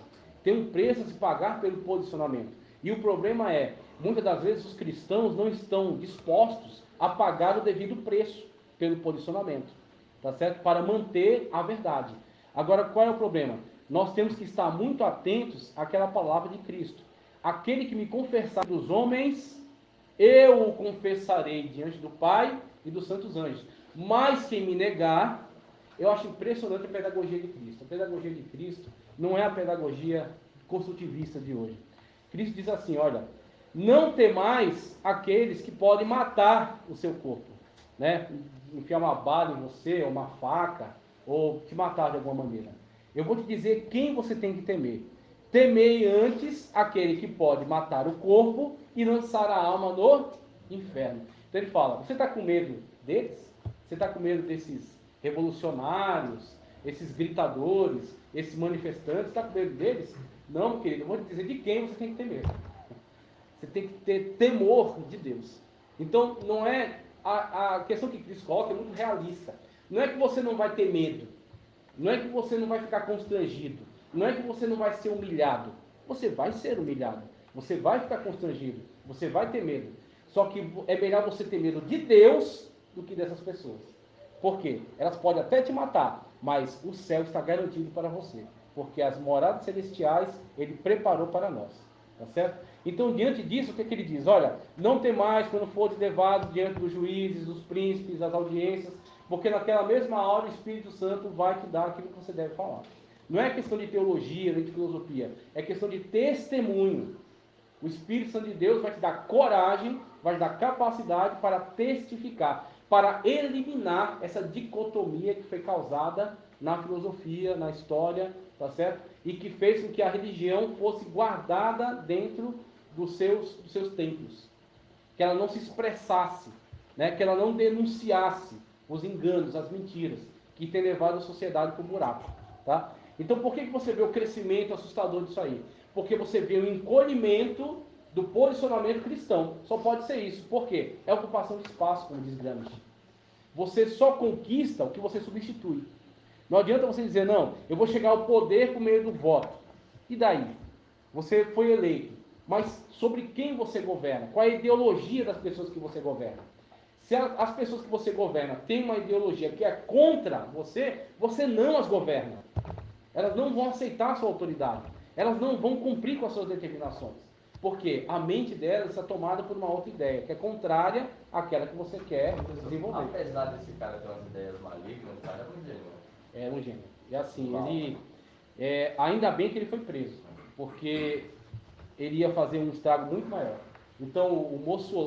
Tem um preço a se pagar pelo posicionamento. E o problema é, muitas das vezes os cristãos não estão dispostos a pagar o devido preço pelo posicionamento, tá certo? Para manter a verdade. Agora, qual é o problema? Nós temos que estar muito atentos àquela palavra de Cristo. Aquele que me confessar dos homens, eu o confessarei diante do Pai e dos santos anjos. Mas quem me negar, eu acho impressionante a pedagogia de Cristo. A pedagogia de Cristo não é a pedagogia construtivista de hoje. Cristo diz assim, olha, não temais aqueles que podem matar o seu corpo, né? Enfiar uma bala em você, ou uma faca, ou te matar de alguma maneira. Eu vou te dizer quem você tem que temer. Temei antes aquele que pode matar o corpo e lançar a alma no inferno. Então ele fala, você está com medo deles? Você está com medo desses revolucionários, esses gritadores, esses manifestantes? Está com medo deles? Não, querido, eu vou te dizer de quem você tem que ter medo. Você tem que ter temor de Deus. Então, não é a questão que Cristo coloca é muito realista. Não é que você não vai ter medo. Não é que você não vai ficar constrangido. Não é que você não vai ser humilhado. Você vai ser humilhado. Você vai ficar constrangido. Você vai ter medo. Só que é melhor você ter medo de Deus do que dessas pessoas. Por quê? Elas podem até te matar, mas o céu está garantido para você. Porque as moradas celestiais Ele preparou para nós. Tá certo? Então, diante disso, o que ele diz? Olha, não temais quando fores levados diante dos juízes, dos príncipes, das audiências, porque naquela mesma hora o Espírito Santo vai te dar aquilo que você deve falar. Não é questão de teologia, nem de filosofia, é questão de testemunho. O Espírito Santo de Deus vai te dar coragem, vai te dar capacidade para testificar, para eliminar essa dicotomia que foi causada na filosofia, na história, tá certo? E que fez com que a religião fosse guardada dentro dos seus templos. Que ela não se expressasse, né? Que ela não denunciasse os enganos, as mentiras, que tem levado a sociedade para o buraco. Tá? Então, por que você vê o crescimento assustador disso aí? Porque você vê o encolhimento do posicionamento cristão. Só pode ser isso. Por quê? É ocupação de espaço, como diz Gramsci. Você só conquista o que você substitui. Não adianta você dizer, não, eu vou chegar ao poder por meio do voto. E daí? Você foi eleito. Mas sobre quem você governa? Qual é a ideologia das pessoas que você governa? Se as pessoas que você governa têm uma ideologia que é contra você, você não as governa. Elas não vão aceitar a sua autoridade. Elas não vão cumprir com as suas determinações. Porque a mente delas está tomada por uma outra ideia, que é contrária àquela que você quer desenvolver. Apesar desse cara ter umas ideias malignas, o cara é um gênio. É um gênio. E assim, ele... ainda bem que ele foi preso, porque ele ia fazer um estrago muito maior. Então, o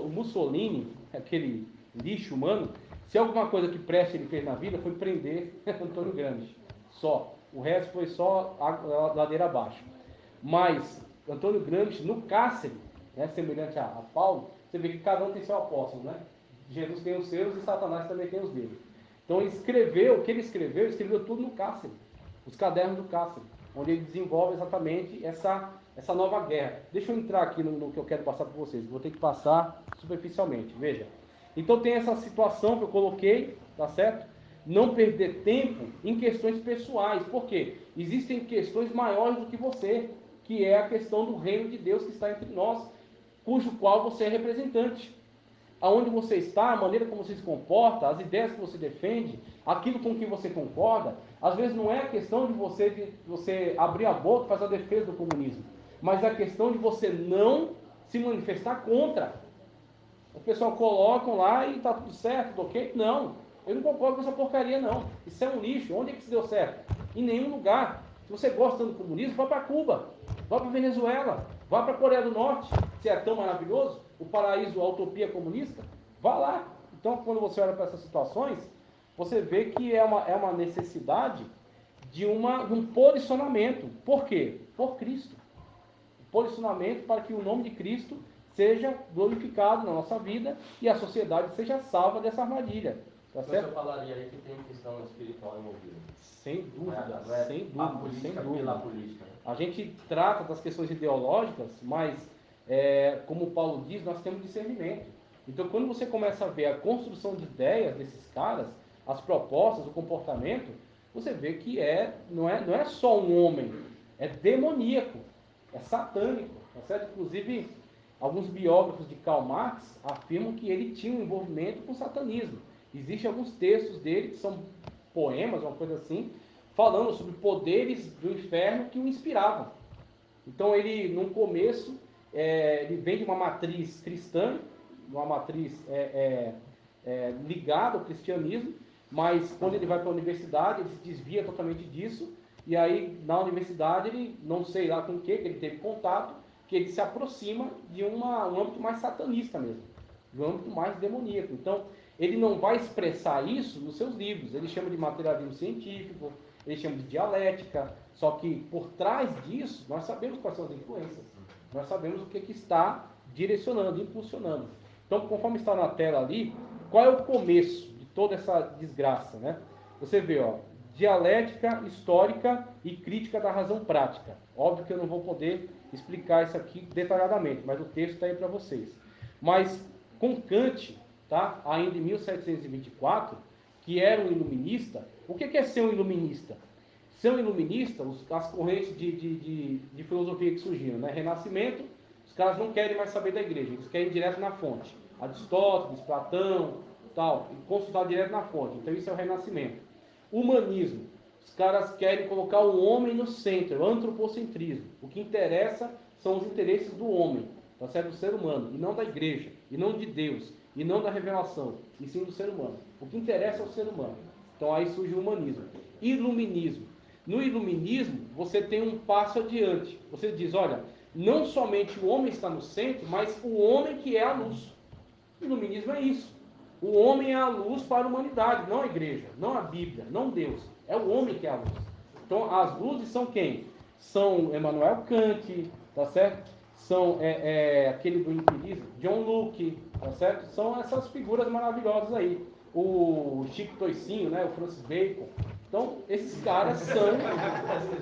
Mussolini, aquele lixo humano, se alguma coisa que preste ele fez na vida, foi prender Antônio Gramsci. Só. O resto foi só a ladeira abaixo. Mas Antônio Gramsci, no cárcere, né, semelhante a Paulo, você vê que cada um tem seu apóstolo, né? Jesus tem os seus e Satanás também tem os dele. Então ele escreveu, o que ele escreveu tudo no cárcere. Os cadernos do cárcere, onde ele desenvolve exatamente essa nova guerra. Deixa eu entrar aqui no que eu quero passar para vocês. Vou ter que passar superficialmente, veja. Então tem essa situação que eu coloquei, tá certo? Não perder tempo em questões pessoais. Por quê? Existem questões maiores do que você, que é a questão do reino de Deus que está entre nós, cujo qual você é representante. Aonde você está, a maneira como você se comporta, as ideias que você defende, aquilo com que você concorda, às vezes não é a questão de você abrir a boca e fazer a defesa do comunismo, mas é a questão de você não se manifestar contra. O pessoal colocam lá e está tudo certo, tudo ok? Não, eu não concordo com essa porcaria não. Isso é um lixo. Onde é que se deu certo? Em nenhum lugar. Se você gosta do comunismo, vá para Cuba, vá para Venezuela, vá para a Coreia do Norte, se é tão maravilhoso, o paraíso, a utopia comunista, vá lá. Então, quando você olha para essas situações, você vê que é uma necessidade de um posicionamento. Por quê? Por Cristo. Posicionamento para que o nome de Cristo seja glorificado na nossa vida e a sociedade seja salva dessa armadilha. Tá certo? Eu falaria aí que tem questão espiritual envolvida. Sem dúvida, não é sem a dúvida, política sem dúvida. pela política. A gente trata das questões ideológicas, mas, como Paulo diz, nós temos discernimento. Então, quando você começa a ver a construção de ideias desses caras, as propostas, o comportamento, você vê que não é só um homem, é demoníaco, é satânico, tá certo? Inclusive, alguns biógrafos de Karl Marx afirmam que ele tinha um envolvimento com o satanismo. Existem alguns textos dele, que são poemas, uma coisa assim, falando sobre poderes do inferno que o inspiravam. Então ele, no começo, ele vem de uma matriz cristã, uma matriz ligada ao cristianismo, mas quando ele vai para a universidade, ele se desvia totalmente disso, e aí na universidade ele, não sei lá com o que ele teve contato, que ele se aproxima de um âmbito mais satanista mesmo, de um âmbito mais demoníaco. Então, ele não vai expressar isso nos seus livros, ele chama de materialismo científico, ele chama de dialética, só que por trás disso, nós sabemos quais são as influências, nós sabemos o que está direcionando, impulsionando. Então, conforme está na tela ali, qual é o começo de toda essa desgraça, né? Você vê, ó, dialética histórica e crítica da razão prática. Óbvio que eu não vou poder explicar isso aqui detalhadamente, mas o texto está aí para vocês. Mas com Kant, tá? Ainda em 1724, que era um iluminista. O que é ser um iluminista? Ser um iluminista, as correntes de filosofia que surgiram, né? Renascimento, os caras não querem mais saber da igreja, eles querem ir direto na fonte. Aristóteles, Platão, tal, e consultar direto na fonte. Então isso é o Renascimento. Humanismo, os caras querem colocar o homem no centro, o antropocentrismo. O que interessa são os interesses do homem, tá certo? Do ser humano, e não da igreja, e não de Deus, e não da revelação, e sim do ser humano. O que interessa é o ser humano. Então aí surge o humanismo. Iluminismo. No iluminismo, você tem um passo adiante. Você diz, olha, não somente o homem está no centro, mas o homem que é a luz. O iluminismo é isso. O homem é a luz para a humanidade, não a igreja, não a Bíblia, não Deus. É o homem que é a luz. Então, as luzes são quem? São Emmanuel Kant, tá certo? São aquele do empirismo, John Locke, tá certo? São essas figuras maravilhosas aí. O Chico Toicinho, né? O Francis Bacon. Então, esses caras são...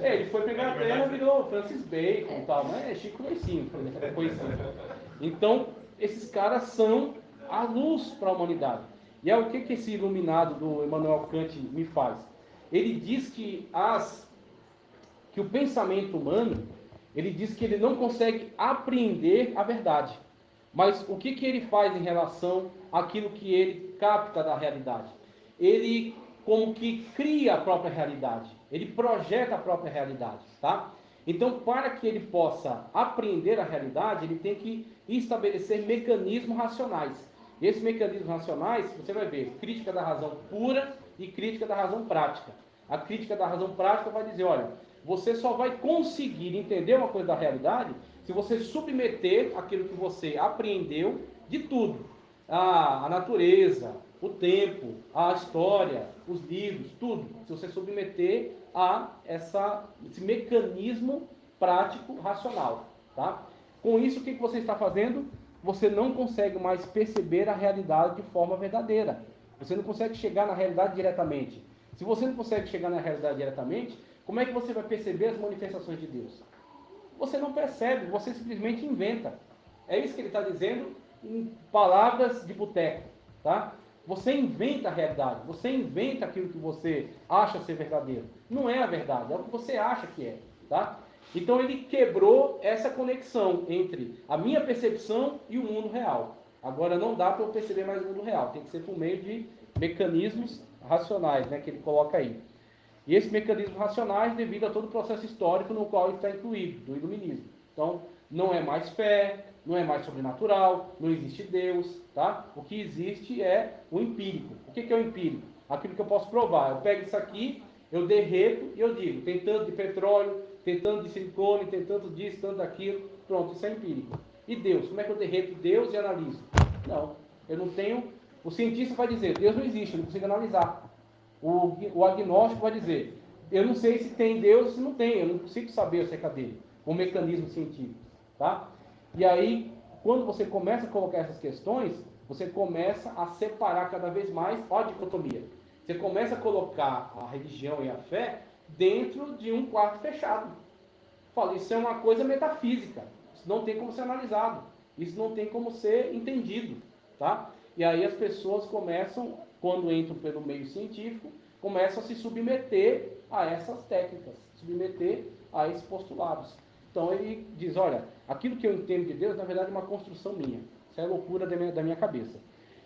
ele foi pegar a terra e virou Francis Bacon e tal, mas é Chico Toicinho, conhecido. Então, esses caras são a luz para a humanidade. E é o que esse iluminado do Emmanuel Kant me faz? Ele diz que o pensamento humano, ele diz que ele não consegue apreender a verdade. Mas o que ele faz em relação àquilo que ele capta da realidade? Ele como que cria a própria realidade. Ele projeta a própria realidade, tá? Então, para que ele possa apreender a realidade, ele tem que estabelecer mecanismos racionais. Esses mecanismos racionais, você vai ver, crítica da razão pura e crítica da razão prática. A crítica da razão prática vai dizer, olha, você só vai conseguir entender uma coisa da realidade se você submeter aquilo que você apreendeu de tudo. A natureza, o tempo, a história, os livros, tudo. Se você submeter a esse mecanismo prático racional, tá? Com isso, o que você está fazendo? Você não consegue mais perceber a realidade de forma verdadeira. Você não consegue chegar na realidade diretamente. Se você não consegue chegar na realidade diretamente, como é que você vai perceber as manifestações de Deus? Você não percebe, você simplesmente inventa. É isso que ele está dizendo em palavras de boteco, tá? Você inventa a realidade, você inventa aquilo que você acha ser verdadeiro. Não é a verdade, é o que você acha que é, tá? Então ele quebrou essa conexão entre a minha percepção e o mundo real. Agora não dá para eu perceber mais o mundo real, tem que ser por meio de mecanismos racionais, né, que ele coloca aí. E esses mecanismos racionais devido a todo o processo histórico no qual ele está incluído, do iluminismo. Então, não é mais fé, não é mais sobrenatural, não existe Deus, tá? O que existe é o empírico. O que é o empírico? Aquilo que eu posso provar. Eu pego isso aqui, eu derreto e eu digo, tem tanto de petróleo, tem tanto de silicone, tem tanto disso, tanto daquilo. Pronto, isso é empírico. E Deus? Como é que eu derreto Deus e analiso? Não, eu não tenho... O cientista vai dizer, Deus não existe, eu não consigo analisar. O agnóstico vai dizer, eu não sei se tem Deus ou se não tem, eu não consigo saber acerca dele, com um mecanismo científico, tá? E aí, quando você começa a colocar essas questões, você começa a separar cada vez mais a dicotomia. Você começa a colocar a religião e a fé dentro de um quarto fechado. Fala, isso é uma coisa metafísica, isso não tem como ser analisado, isso não tem como ser entendido, tá? E aí as pessoas começam, quando entram pelo meio científico, começam a se submeter a essas técnicas, submeter a esses postulados. Então ele diz, olha, aquilo que eu entendo de Deus, na verdade, é uma construção minha. Isso é loucura da minha cabeça.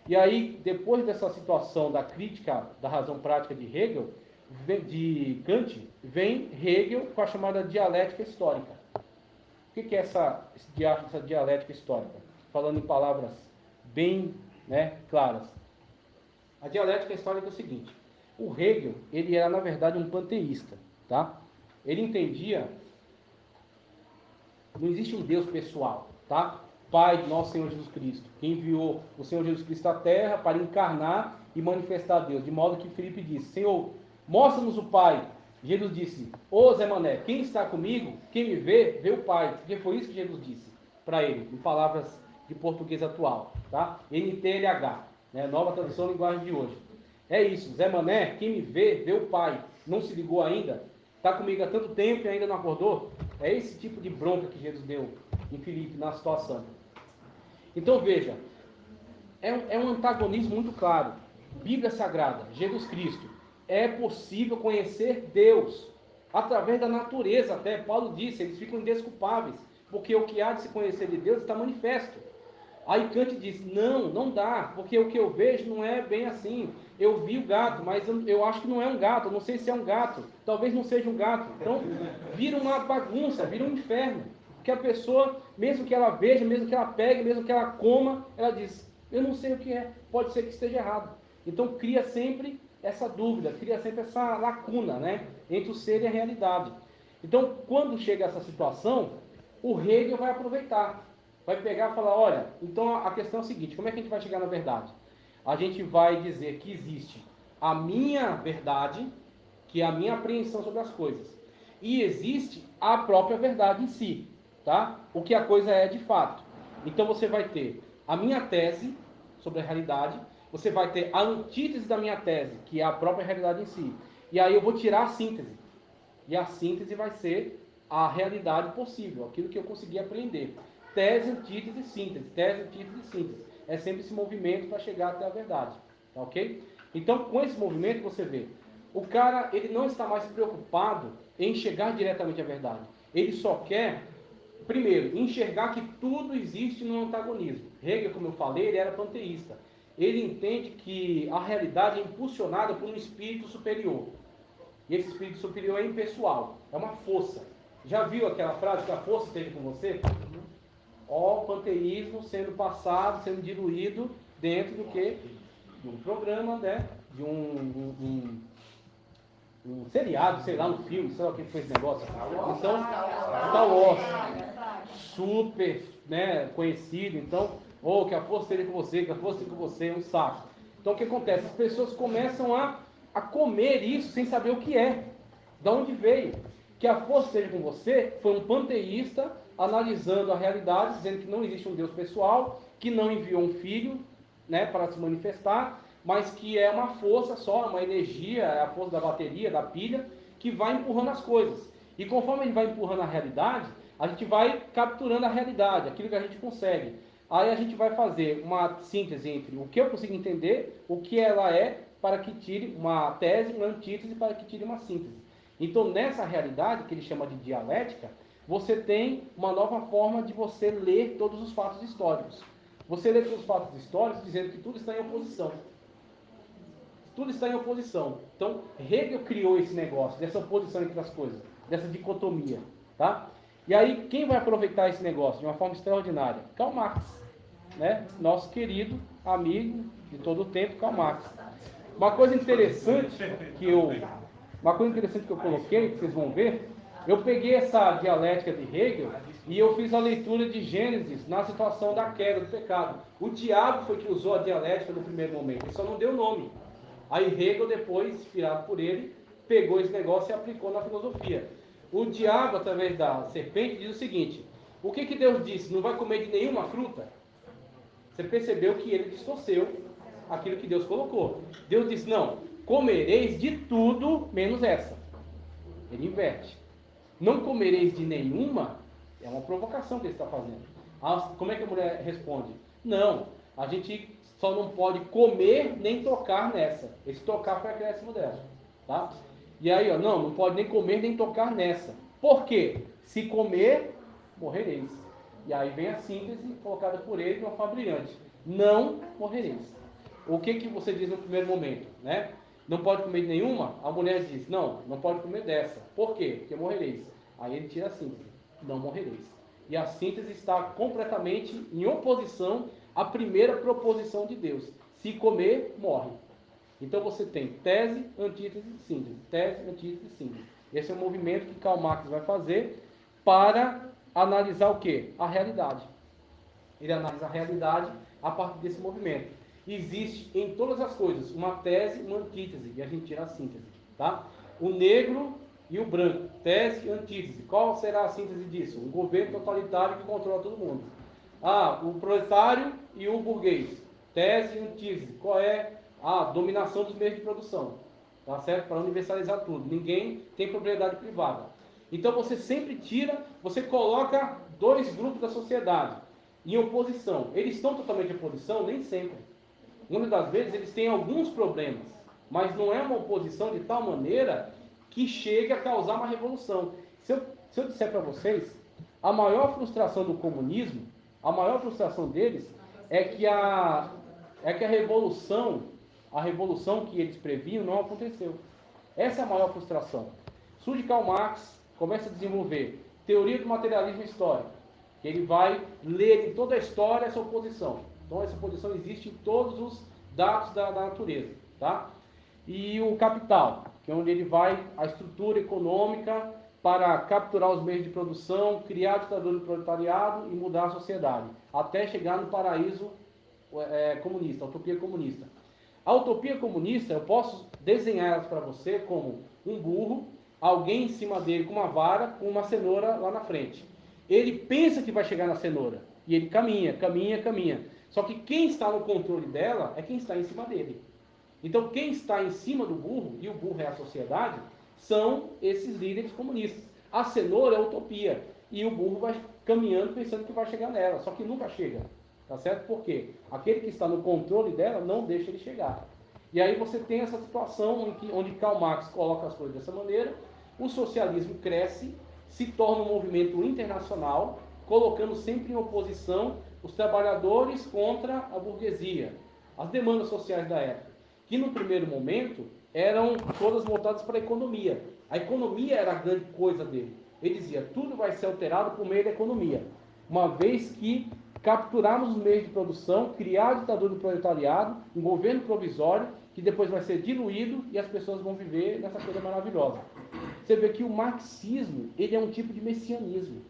E aí, depois dessa situação da crítica da razão prática de Hegel, de Kant, vem Hegel com a chamada dialética histórica. O que é essa dialética histórica? Falando em palavras bem, claras. A dialética histórica é o seguinte: o Hegel, ele era na verdade um panteísta, tá? Ele entendia, não existe um Deus pessoal, tá? Pai de nosso Senhor Jesus Cristo, que enviou o Senhor Jesus Cristo à Terra para encarnar e manifestar a Deus, de modo que Filipe disse: Senhor, mostra-nos o Pai. Jesus disse: ô Zé Mané, quem está comigo, quem me vê, vê o Pai. Porque foi isso que Jesus disse para ele, em palavras de português atual, tá? NTLH, nova tradução linguagem de hoje. É isso, Zé Mané, quem me vê, vê o Pai. Não se ligou ainda? Está comigo há tanto tempo e ainda não acordou? É esse tipo de bronca que Jesus deu em Filipe na situação. Então veja, é um antagonismo muito claro. Bíblia Sagrada, Jesus Cristo. É possível conhecer Deus através da natureza, até Paulo disse, eles ficam indesculpáveis, porque o que há de se conhecer de Deus está manifesto. Aí Kant diz, não dá, porque o que eu vejo não é bem assim. Eu vi o gato, mas eu acho que não é um gato, eu não sei se é um gato, talvez não seja um gato. Então, vira uma bagunça, vira um inferno. Porque a pessoa, mesmo que ela veja, mesmo que ela pegue, mesmo que ela coma, ela diz, eu não sei o que é, pode ser que esteja errado. Então, cria sempre essa dúvida, cria sempre essa lacuna, entre o ser e a realidade. Então, quando chega essa situação, o Hegel vai aproveitar. Vai pegar e falar, olha, então a questão é a seguinte, como é que a gente vai chegar na verdade? A gente vai dizer que existe a minha verdade, que é a minha apreensão sobre as coisas. E existe a própria verdade em si, tá? O que a coisa é de fato. Então você vai ter a minha tese sobre a realidade, você vai ter a antítese da minha tese, que é a própria realidade em si. E aí eu vou tirar a síntese. E a síntese vai ser a realidade possível, aquilo que eu consegui aprender. Tese, antítese, síntese. Tese, antítese, síntese. É sempre esse movimento para chegar até a verdade. Tá ok? Então, com esse movimento, você vê. O cara, ele não está mais preocupado em chegar diretamente à verdade. Ele só quer, primeiro, enxergar que tudo existe no antagonismo. Hegel, como eu falei, ele era panteísta. Ele entende que a realidade é impulsionada por um espírito superior. E esse espírito superior é impessoal. É uma força. Já viu aquela frase que a força esteja com você? Ó, panteísmo sendo passado, sendo diluído dentro do que? De um programa, de um seriado, sei lá, um filme, sei lá quem foi esse negócio. Então, Star Wars, super conhecido. Então, que a força esteja com você, que a força esteja com você, é um saco. Então, o que acontece? As pessoas começam a comer isso sem saber o que é. De onde veio? Que a força esteja com você foi um panteísta analisando a realidade, dizendo que não existe um Deus pessoal, que não enviou um filho para se manifestar, mas que é uma força só, uma energia, é a força da bateria, da pilha, que vai empurrando as coisas. E conforme ele vai empurrando a realidade, a gente vai capturando a realidade, aquilo que a gente consegue. Aí a gente vai fazer uma síntese entre o que eu consigo entender, o que ela é, para que tire uma tese, uma antítese, para que tire uma síntese. Então, nessa realidade, que ele chama de dialética, você tem uma nova forma de você ler todos os fatos históricos. Você lê todos os fatos históricos dizendo que tudo está em oposição. Tudo está em oposição. Então, Hegel criou esse negócio, dessa oposição entre as coisas, dessa dicotomia. Tá? E aí, quem vai aproveitar esse negócio de uma forma extraordinária? Karl Marx. Nosso querido amigo de todo o tempo, Karl Marx. Uma coisa interessante que eu coloquei, que vocês vão ver, eu peguei essa dialética de Hegel e eu fiz a leitura de Gênesis na situação da queda, do pecado. O diabo foi que usou a dialética no primeiro momento, ele só não deu nome. Aí Hegel, depois, inspirado por ele, pegou esse negócio e aplicou na filosofia. O diabo, através da serpente, diz o seguinte: o que Deus disse? Não vai comer de nenhuma fruta? Você percebeu que ele distorceu aquilo que Deus colocou. Deus disse, não, comereis de tudo menos essa. Ele inverte. Não comereis de nenhuma, é uma provocação que ele está fazendo. Como é que a mulher responde? Não, a gente só não pode comer nem tocar nessa. Esse tocar foi acréscimo dela. tá? E aí, ó, não pode nem comer nem tocar nessa. Por quê? Se comer, morrereis. E aí vem a síntese colocada por ele de uma forma brilhante. Não morrereis. O que você diz no primeiro momento, né? Não pode comer de nenhuma? A mulher diz, não pode comer dessa. Por quê? Porque morrereis. Aí ele tira a síntese, não morrereis. E a síntese está completamente em oposição à primeira proposição de Deus. Se comer, morre. Então você tem tese, antítese e síntese. Tese, antítese e síntese. Esse é o movimento que Karl Marx vai fazer para analisar o quê? A realidade. Ele analisa a realidade a partir desse movimento. Existe em todas as coisas uma tese, uma antítese, e a gente tira a síntese. Tá? O negro e o branco, tese e antítese. Qual será a síntese disso? Um governo totalitário que controla todo mundo. O proletário e o burguês, tese e antítese. Qual é a dominação dos meios de produção? Tá certo? Para universalizar tudo. Ninguém tem propriedade privada. Então você sempre tira, você coloca dois grupos da sociedade em oposição. Eles estão totalmente em oposição? Nem sempre. Muitas das vezes eles têm alguns problemas, mas não é uma oposição de tal maneira que chegue a causar uma revolução. Se eu disser para vocês, a maior frustração do comunismo, a maior frustração deles é que a revolução que eles previam não aconteceu. Essa é a maior frustração. Surge Karl Marx, começa a desenvolver teoria do materialismo histórico, que ele vai ler em toda a história essa oposição. Então essa oposição existe em todos os dados da natureza, tá? E o Capital, que é onde ele vai a estrutura econômica para capturar os meios de produção, criar a ditadura do proletariado e mudar a sociedade, até chegar no paraíso comunista, a utopia comunista. A utopia comunista, eu posso desenhar ela para você como um burro, alguém em cima dele com uma vara, com uma cenoura lá na frente. Ele pensa que vai chegar na cenoura, e ele caminha. Só que quem está no controle dela é quem está em cima dele. Então quem está em cima do burro, e o burro é a sociedade, são esses líderes comunistas. A cenoura é a utopia, e o burro vai caminhando pensando que vai chegar nela, só que nunca chega. Tá certo? Por quê? Aquele que está no controle dela não deixa ele chegar. E aí você tem essa situação onde Karl Marx coloca as coisas dessa maneira, o socialismo cresce, se torna um movimento internacional, colocando sempre em oposição os trabalhadores contra a burguesia, as demandas sociais da época, que no primeiro momento eram todas voltadas para a economia. A economia era a grande coisa dele. Ele dizia, tudo vai ser alterado por meio da economia, uma vez que capturarmos os meios de produção, criar a ditadura do proletariado, um governo provisório, que depois vai ser diluído e as pessoas vão viver nessa coisa maravilhosa. Você vê que o marxismo, ele é um tipo de messianismo.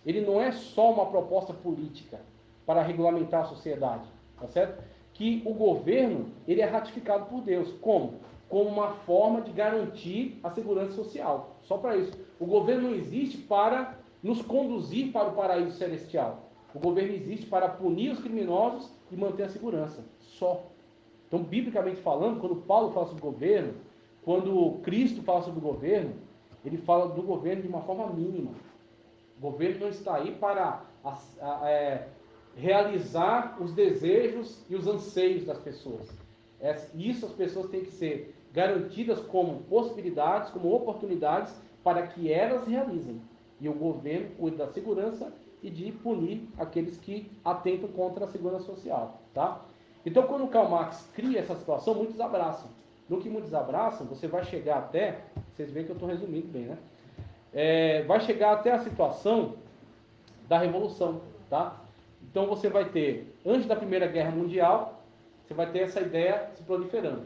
Ele não é só uma proposta política para regulamentar a sociedade, tá certo? Que o governo, ele é ratificado por Deus. Como? Como uma forma de garantir a segurança social. Só para isso. O governo não existe para nos conduzir para o paraíso celestial. O governo existe para punir os criminosos e manter a segurança. Só. Então, biblicamente falando, quando Paulo fala sobre o governo, quando Cristo fala sobre o governo, ele fala do governo de uma forma mínima. O governo não está aí para realizar os desejos e os anseios das pessoas. Isso as pessoas têm que ser garantidas como possibilidades, como oportunidades para que elas realizem. E o governo cuida da segurança e de punir aqueles que atentam contra a segurança social. Tá? Então, quando o Karl Marx cria essa situação, muitos abraçam. No que muitos abraçam, você vai chegar até... Vocês veem que eu estou resumindo bem, né? Vai chegar até a situação da Revolução. Tá? Então, você vai ter, antes da Primeira Guerra Mundial, você vai ter essa ideia se proliferando.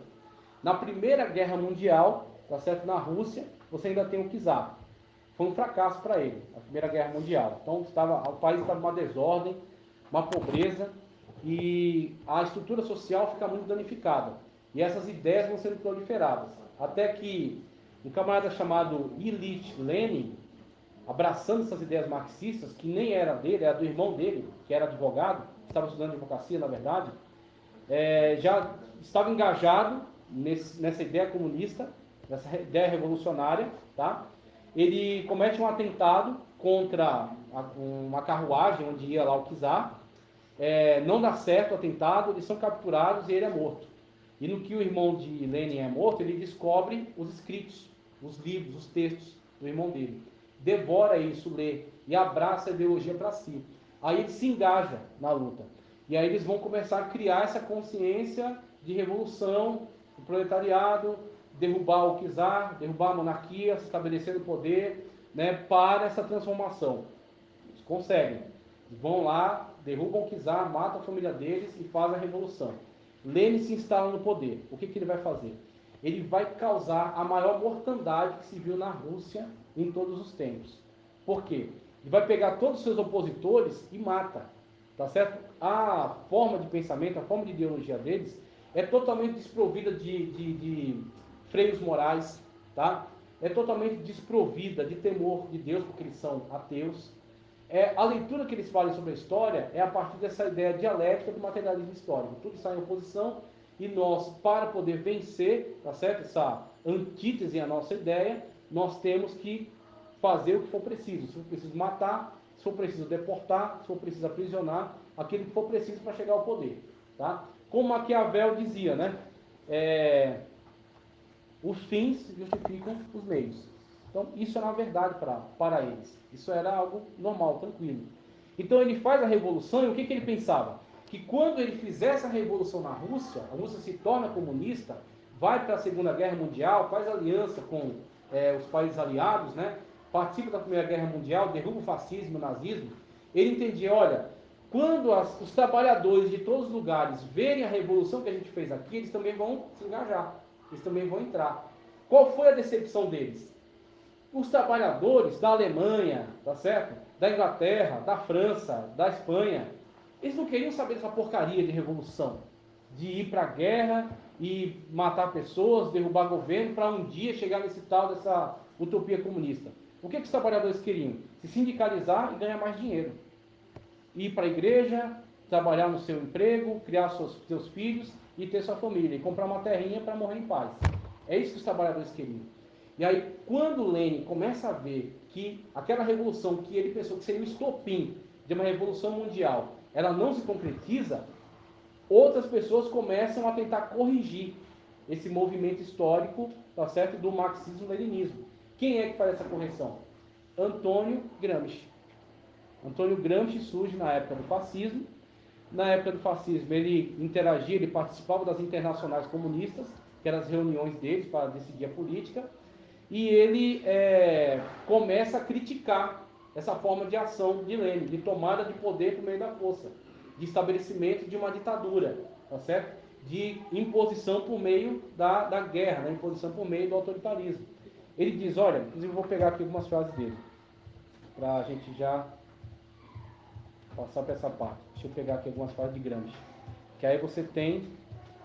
Na Primeira Guerra Mundial, tá certo? Na Rússia, você ainda tem o czar. Foi um fracasso para ele, a Primeira Guerra Mundial. Então, o país estava numa desordem, uma pobreza, e a estrutura social fica muito danificada. E essas ideias vão sendo proliferadas. Até que um camarada chamado Ilyich Lenin, abraçando essas ideias marxistas, que nem era dele, era do irmão dele, que era advogado, estava estudando advocacia, na verdade, já estava engajado nessa ideia comunista, nessa ideia revolucionária, tá? Ele comete um atentado contra uma carruagem onde ia lá o czar, não dá certo o atentado, eles são capturados e ele é morto. E no que o irmão de Lenin é morto, ele descobre os escritos, os livros, os textos do irmão dele. Devora isso, lê e abraça a ideologia para si. Aí ele se engaja na luta. E aí eles vão começar a criar essa consciência de revolução, do proletariado, derrubar o czar, derrubar a monarquia, se estabelecer no poder, né, para essa transformação. Eles conseguem. Eles vão lá, derrubam o czar, matam a família deles e fazem a revolução. Lenin se instala no poder. O que ele vai fazer? Ele vai causar a maior mortandade que se viu na Rússia em todos os tempos. Por quê? Ele vai pegar todos os seus opositores e mata. Tá certo? A forma de pensamento, a forma de ideologia deles é totalmente desprovida de freios morais, tá? É totalmente desprovida de temor de Deus, porque eles são ateus. A leitura que eles fazem sobre a história é a partir dessa ideia dialética do materialismo histórico. Tudo está em oposição e nós, para poder vencer, tá certo? Essa antítese à nossa ideia, nós temos que fazer o que for preciso. Se for preciso matar, se for preciso deportar, se for preciso aprisionar, aquilo que for preciso para chegar ao poder. Tá? Como Maquiavel dizia, né? Os fins justificam os meios. Então, isso era uma verdade para eles. Isso era algo normal, tranquilo. Então, ele faz a revolução e o que ele pensava? Que quando ele fizesse a revolução na Rússia, a Rússia se torna comunista, vai para a Segunda Guerra Mundial, faz aliança com os países aliados, né? Participa da Primeira Guerra Mundial, derruba o fascismo, o nazismo. Ele entendia, olha, quando os trabalhadores de todos os lugares verem a revolução que a gente fez aqui, eles também vão se engajar, eles também vão entrar. Qual foi a decepção deles? Os trabalhadores da Alemanha, tá certo? Da Inglaterra, da França, da Espanha, eles não queriam saber dessa porcaria de revolução, de ir para a guerra e matar pessoas, derrubar governo, para um dia chegar nesse tal dessa utopia comunista. O que os trabalhadores queriam? Se sindicalizar e ganhar mais dinheiro. Ir para a igreja, trabalhar no seu emprego, criar seus filhos e ter sua família. E comprar uma terrinha para morrer em paz. É isso que os trabalhadores queriam. E aí, quando Lenin começa a ver que aquela revolução que ele pensou que seria o estopim de uma revolução mundial, ela não se concretiza, outras pessoas começam a tentar corrigir esse movimento histórico, tá certo, do marxismo-leninismo. Quem é que faz essa correção? Antônio Gramsci. Antônio Gramsci surge na época do fascismo. Na época do fascismo, ele interagia, ele participava das internacionais comunistas, que eram as reuniões deles para decidir a política, e ele começa a criticar essa forma de ação de Lenin, de tomada de poder por meio da força, de estabelecimento de uma ditadura, tá certo? De imposição por meio da guerra, né? Imposição por meio do autoritarismo. Ele diz, olha, inclusive eu vou pegar aqui algumas frases dele, para a gente já passar para essa parte. Deixa eu pegar aqui algumas frases de Gramsci, que aí você tem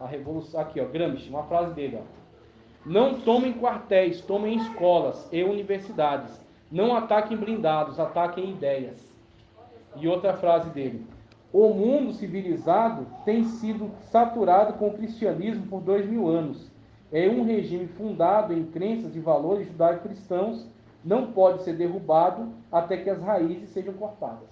a revolução. Aqui, ó, Gramsci, uma frase dele, ó. Não tomem quartéis, tomem escolas e universidades. Não ataquem blindados, ataquem ideias. E outra frase dele. O mundo civilizado tem sido saturado com o cristianismo por 2000 anos. É um regime fundado em crenças e valores judaico-cristãos. Não pode ser derrubado até que as raízes sejam cortadas.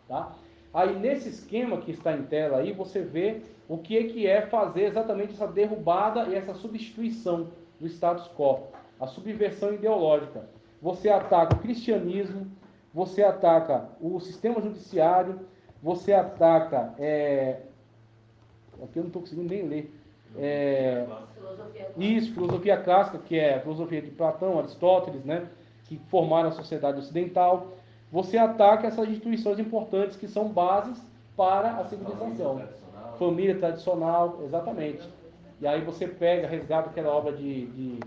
Tá? Aí nesse esquema que está em tela aí, você vê o que é fazer exatamente essa derrubada e essa substituição do status quo, a subversão ideológica. Você ataca o cristianismo, você ataca o sistema judiciário, você ataca, aqui eu não estou conseguindo nem ler, filosofia clássica, que é a filosofia de Platão, Aristóteles, né, que formaram a sociedade ocidental. Você ataca essas instituições importantes que são bases para a civilização. Família tradicional, exatamente. E aí você pega, resgata aquela obra de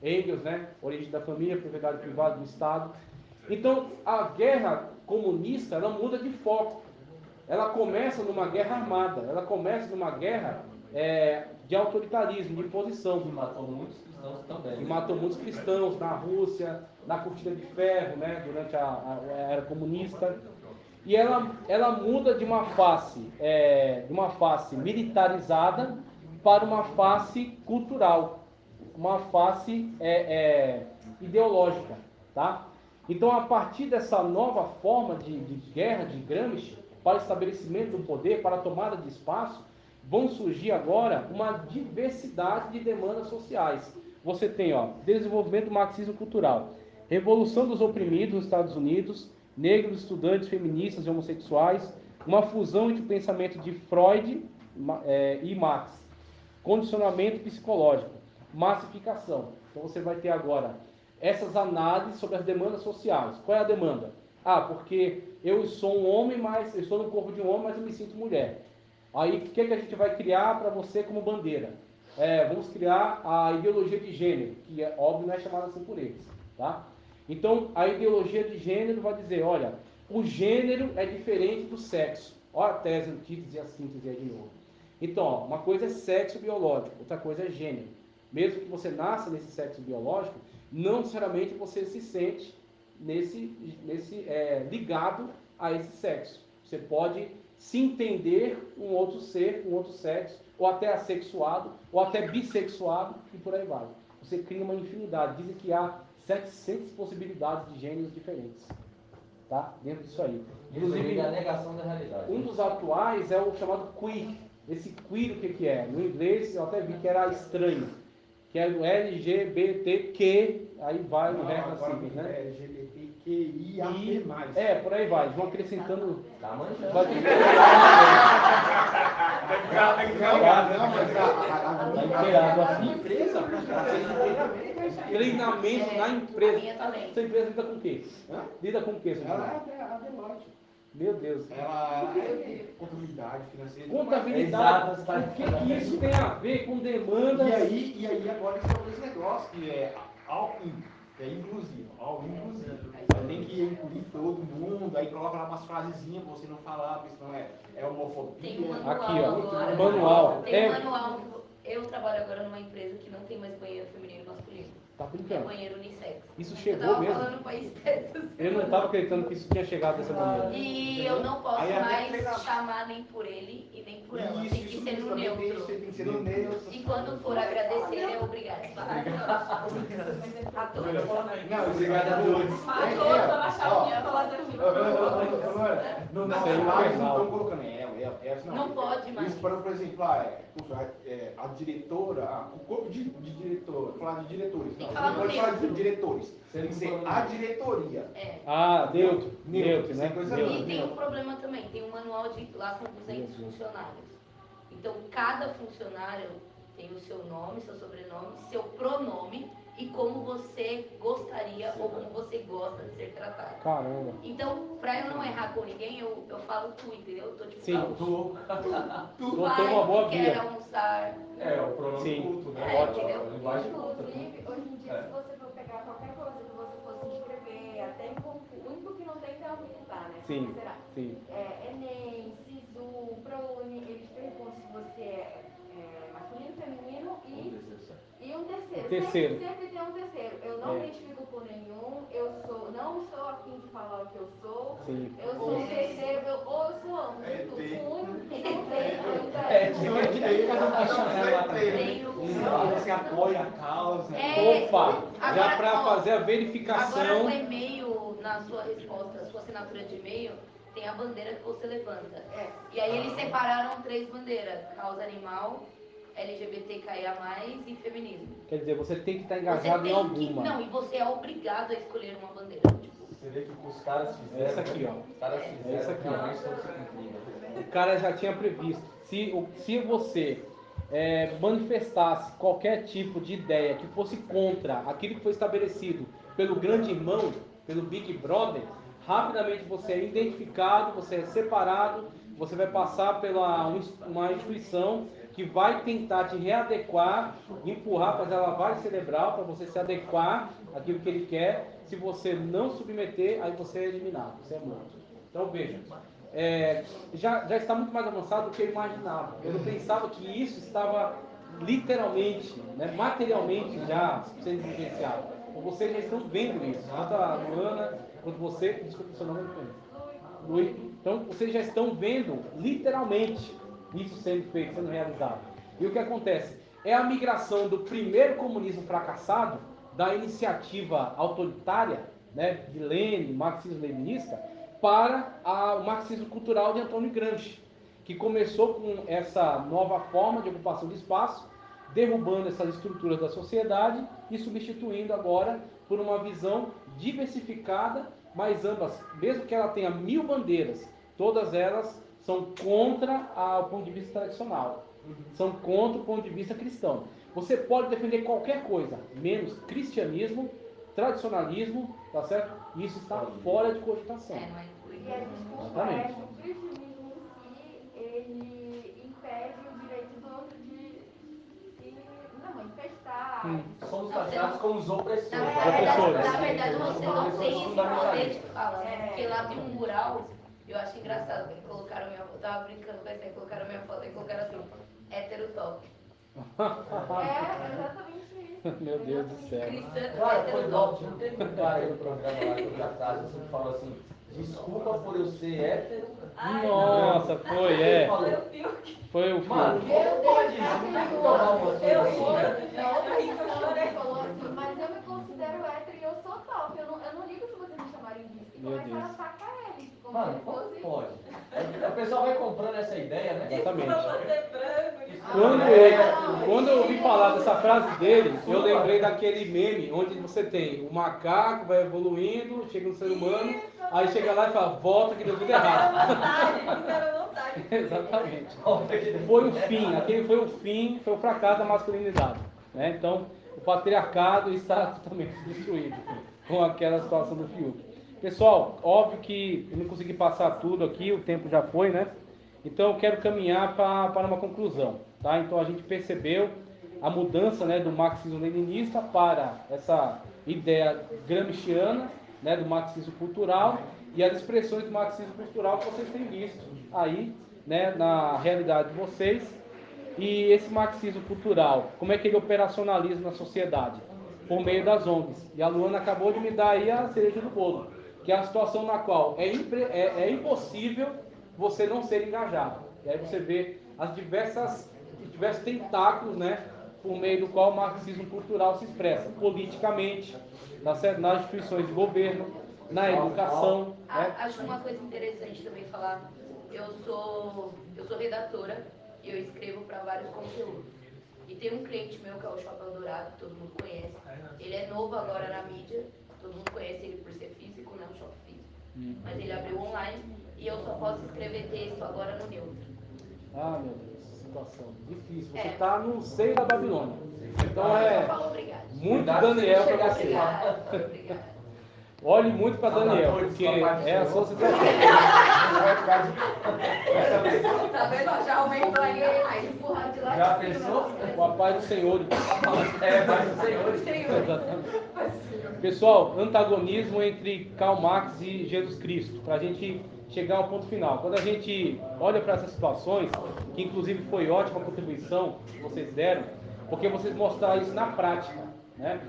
Engels, né? Origem da família, propriedade privada do Estado. Então, a guerra comunista, ela muda de foco. Ela começa numa guerra armada, ela começa numa guerra de autoritarismo, de imposição. E matou muitos cristãos também. E matou muitos cristãos na Rússia, na cortina de ferro, né? Durante a era comunista. E ela muda de uma face militarizada para uma face cultural, uma face ideológica, tá? Então, a partir dessa nova forma de guerra de Gramsci, para o estabelecimento do poder, para a tomada de espaço, vão surgir agora uma diversidade de demandas sociais. Você tem, desenvolvimento do marxismo cultural, revolução dos oprimidos nos Estados Unidos, negros, estudantes, feministas e homossexuais, uma fusão entre o pensamento de Freud e Marx, condicionamento psicológico, massificação. Então você vai ter agora essas análises sobre as demandas sociais. Qual é a demanda? Porque eu sou um homem, mas eu estou no corpo de um homem, mas eu me sinto mulher. Aí o que a gente vai criar para você como bandeira? Vamos criar a ideologia de gênero, que é óbvio não é chamada assim por eles, tá? Então a ideologia de gênero vai dizer, olha, o gênero é diferente do sexo. Olha a tese, a antítese e a síntese aí de novo. Então, uma coisa é sexo biológico, outra coisa é gênero. Mesmo que você nasça nesse sexo biológico, não necessariamente você se sente ligado a esse sexo. Você pode se entender um outro ser, um outro sexo, ou até assexuado, ou até bissexuado, e por aí vai. Você cria uma infinidade. Dizem que há 700 possibilidades de gêneros diferentes, tá? Dentro disso aí. Inclusive a negação da realidade. Um dos atuais é o chamado queer. Esse queer, o que é? No inglês, eu até vi que era estranho, que é do LGBTQ, aí vai o resto da sigla, né? LGBTQIA+. Por aí vai. Vão acrescentando. Tá manjando. Vai inteirado assim. Empresa, Treinamento na empresa. minha também. Essa empresa lida com o quê? Lida com o quê, seu ela João? é a Deloitte. Meu Deus. Ela é contabilidade financeira. Contabilidade. O que isso tem a ver com demandas? E aí agora eles estão esse negócio que é all-in, que é inclusivo. All-in inclusivo. Tem que incluir todo mundo, aí coloca lá umas frasezinhas pra você não falar, porque senão é homofobia. Tem um manual Aqui, ó, agora. manual. Tem um manual. Eu trabalho agora numa empresa que não tem mais banheiro feminino e masculino. Tá É brincando. banheiro unissex. Isso Eu chegou tava mesmo? falando pra Esther. Eu não estava acreditando que isso tinha chegado dessa maneira. E eu não posso Aí até mais treinar. chamar nem por ele e nem por ela. Isso, Tem que ser no também neutro. tem que ser no neutro. E quando for agradecer, é obrigado. A todos. Não, obrigado a todos. A todos, a chavinha, falar No Isso aí é nosso infernal. não estão colocando Não pode mais. Isso, por exemplo, a diretora, o corpo de diretor, falar de diretores. Tem que Não, falar não pode no falar de neutro. diretores. Tem que ser a diretoria. Neutro, Neutro, né? coisa Neutro. E tem um problema também, tem um manual de lá são 200 funcionários. Então cada funcionário tem o seu nome, seu sobrenome, seu pronome e como você gostaria ou como você gosta de ser tratado. Caramba. Então, pra eu não errar com ninguém, eu falo tu, entendeu? Eu tô tipo, Sim. tu Tô vai, uma boa tu quer via. almoçar. O pronome Sim. culto, né? Entendeu? Linguagem culta. Inclusive, hoje em dia, se você for pegar qualquer coisa que você fosse inscrever, até em concurso, o único que não tem é o militar, né? Sim, Será? sim. Enem, SISU, ProUni, eles perguntam se você é masculino, feminino e um terceiro. Terceiro. Sempre tem um terceiro. Eu não É. me identifico por nenhum, não estou afim de falar o que eu sou. Sim. Eu sou um terceiro, ou eu sou ambos, de tudo. O único que não tem Tem o- Você apoia a causa. Opa, já Agora, para ó, fazer a Agora verificação. o e-mail, na sua resposta, na sua assinatura de e-mail, tem a bandeira que você levanta. E aí eles separaram 3 bandeiras, causa animal, LGBTQIA+, e feminismo. Quer dizer, você tem que estar Você engajado em tem alguma. Não, e você é obrigado a escolher uma bandeira. Tipo, Você vê que o que os caras fizeram. Essa aqui, ó. Os caras fizeram. Essa aqui, ó. realmente estão se cumprindo. O cara já tinha previsto. Se você manifestasse qualquer tipo de ideia que fosse contra aquilo que foi estabelecido pelo grande irmão, pelo Big Brother, rapidamente você é identificado, você é separado, você vai passar pela uma instituição que vai tentar te readequar, empurrar, fazer a lavagem cerebral para você se adequar àquilo que ele quer. Se você não submeter, aí você é eliminado, você é morto. Então veja, já está muito mais avançado do que eu imaginava. Eu não pensava que isso estava literalmente, materialmente já sendo vivenciado. Vocês já estão vendo isso, tanto a Luana quanto você, desculpa o seu nome, Luiz. Então vocês já estão vendo literalmente isso sendo feito, sendo realizado. E o que acontece? É a migração do primeiro comunismo fracassado, da iniciativa autoritária, de Lenin, marxismo-leninista, para o marxismo cultural de Antônio Gramsci. que começou com essa nova forma de ocupação de espaço, derrubando essas estruturas da sociedade e substituindo agora por uma visão diversificada, mas ambas, mesmo que ela tenha 1000 bandeiras, todas elas são contra o ponto de vista tradicional, são contra o ponto de vista cristão. Você pode defender qualquer coisa, menos cristianismo, tradicionalismo, tá certo? Isso está fora de cogitação. Não é incluído. E a desculpa Exatamente. é que o cristianismo em si, ele impede o direito do outro de se manifestar. Somos taxados como os opressores. Na verdade, você não tem esse poder de fala, né? Porque lá tem um mural, eu acho engraçado, que colocaram minha foto, eu tava brincando com essa aí, colocaram minha foto e colocaram assim, hétero top. É exatamente isso. Meu Deus do céu. Cristã, Cara, foi hétero igual, top. não teve um cara aí no programa lá que eu já tava, assim, que falou assim, desculpa por eu ser hétero. Nossa, foi, Ele falou, foi o mano, filme. como pode tomar uma coisa assim? Na outra edição ele falou assim, mas eu me considero hétero e eu sou top. Eu não ligo se vocês me chamarem disso. E Meu começaram a Deus. sacar ele. Como Mano, se como fosse. pode? O pessoal vai comprando essa ideia, né? Exatamente. Ah, Quando eu ouvi falar dessa frase dele, eu lembrei daquele meme onde você tem o macaco vai evoluindo, chega no ser humano, aí chega lá e fala, volta que deu tudo errado. Exatamente. Foi o fim, aquele foi o fim, foi o fracasso da masculinidade. Né? Então, o patriarcado está totalmente destruído com aquela situação do Fiuk. Pessoal, óbvio que eu não consegui passar tudo aqui, o tempo já foi, né? Então eu quero caminhar para uma conclusão, tá? Então a gente percebeu a mudança, né, do marxismo-leninista para essa ideia gramsciana, né, do marxismo cultural e as expressões do marxismo cultural que vocês têm visto aí, né, na realidade de vocês. E esse marxismo cultural, como é que ele operacionaliza na sociedade? Por meio das ONGs. E a Luana acabou de me dar aí a cereja do bolo, que é a situação na qual é impossível você não ser engajado. E aí você vê as diversos tentáculos, né, por meio do qual o marxismo cultural se expressa politicamente, tá certo? Nas instituições de governo, na educação. Né? Acho uma coisa interessante também falar. Eu sou redatora e eu escrevo para vários conteúdos. E tem um cliente meu que é o Chapéu Dourado, que todo mundo conhece. Ele é novo agora na mídia, todo mundo conhece ele por ser físico, né, um shop físico. Mas ele abriu online e eu só posso escrever texto agora no Neutro. Ah, meu Deus, situação difícil. Você está no seio da Babilônia. Então Eu falo obrigado. muito Daniel para você. Obrigado. Olhe muito para Daniel, porque é a sua situação. Tá vendo? Já aumentou aí, aí empurrar de lá. Já de cima. pensou? Com a paz do Senhor. É, mas o Senhor. Exatamente. Pessoal, antagonismo entre Karl Marx e Jesus Cristo, para a gente chegar ao ponto final. Quando a gente olha para essas situações, que inclusive foi ótima a contribuição que vocês deram, porque vocês mostraram isso na prática, né?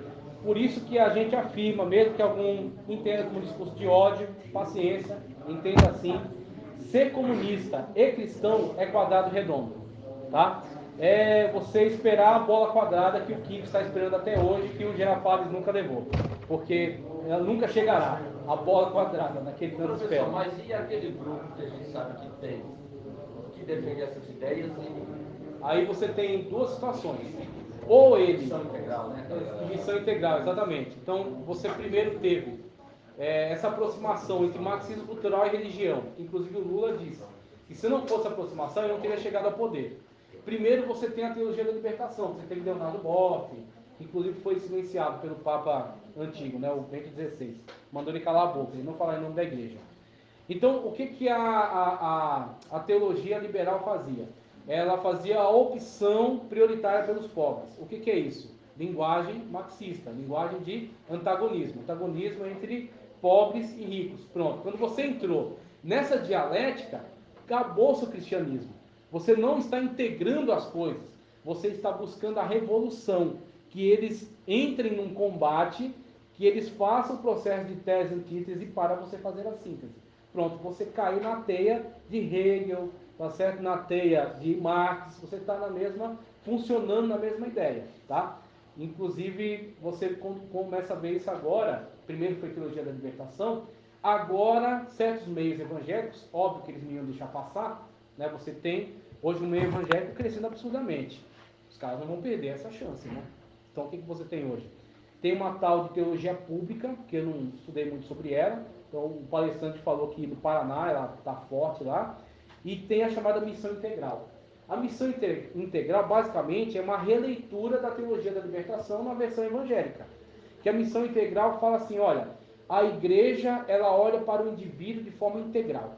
Por isso que a gente afirma, mesmo que algum entenda como um discurso de ódio, paciência, entenda assim, ser comunista e cristão é quadrado redondo, tá? É você esperar a bola quadrada que o Kiko está esperando até hoje, que o Girafales nunca levou, porque ela nunca chegará, a bola quadrada, naquele tanto Professor, espera. mas e aquele grupo que a gente sabe que tem, que defende essas ideias e Aí você tem duas situações. Ou ele... missão integral, né? Missão integral, exatamente. Então, você primeiro teve essa aproximação entre marxismo cultural e religião. Inclusive o Lula disse que se não fosse aproximação, ele não teria chegado ao poder. Primeiro você tem a teologia da libertação. Você teve Leonardo Boff, que inclusive foi silenciado pelo Papa antigo, né, o Bento XVI. Mandou ele calar a boca, ele não falar em nome da igreja. Então, o que a teologia liberal fazia? Ela fazia a opção prioritária pelos pobres. O que é isso? Linguagem marxista, linguagem de antagonismo. Antagonismo entre pobres e ricos. Pronto. Quando você entrou nessa dialética, acabou-se o cristianismo. Você não está integrando as coisas. Você está buscando a revolução. Que eles entrem num combate, que eles façam o processo de tese e antítese para você fazer a síntese. Pronto, você caiu na teia de Hegel, tá certo? Na teia de Marx, você está funcionando na mesma ideia, tá? Inclusive, você começa a ver isso agora, primeiro foi teologia da libertação, agora certos meios evangélicos, óbvio que eles não iam deixar passar, né? Você tem hoje um meio evangélico crescendo absurdamente. Os caras não vão perder essa chance, né? Então o que você tem hoje? Tem uma tal de teologia pública, que eu não estudei muito sobre ela. Então o palestrante falou que no Paraná ela está forte lá. E tem a chamada missão integral. A missão integral, basicamente, é uma releitura da teologia da libertação na versão evangélica. Que a missão integral fala assim, olha, a igreja, ela olha para o indivíduo de forma integral.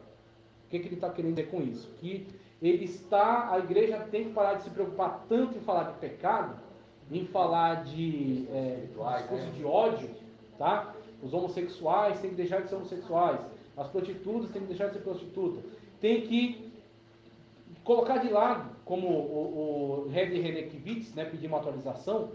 O que ele está querendo dizer com isso? Que a igreja tem que parar de se preocupar tanto em falar de pecado, em falar de discurso de ódio, tá? Os homossexuais têm que deixar de ser homossexuais, as prostitutas têm que deixar de ser prostitutas. Tem que colocar de lado, como o Rev Renekiewicz, né, pediu uma atualização.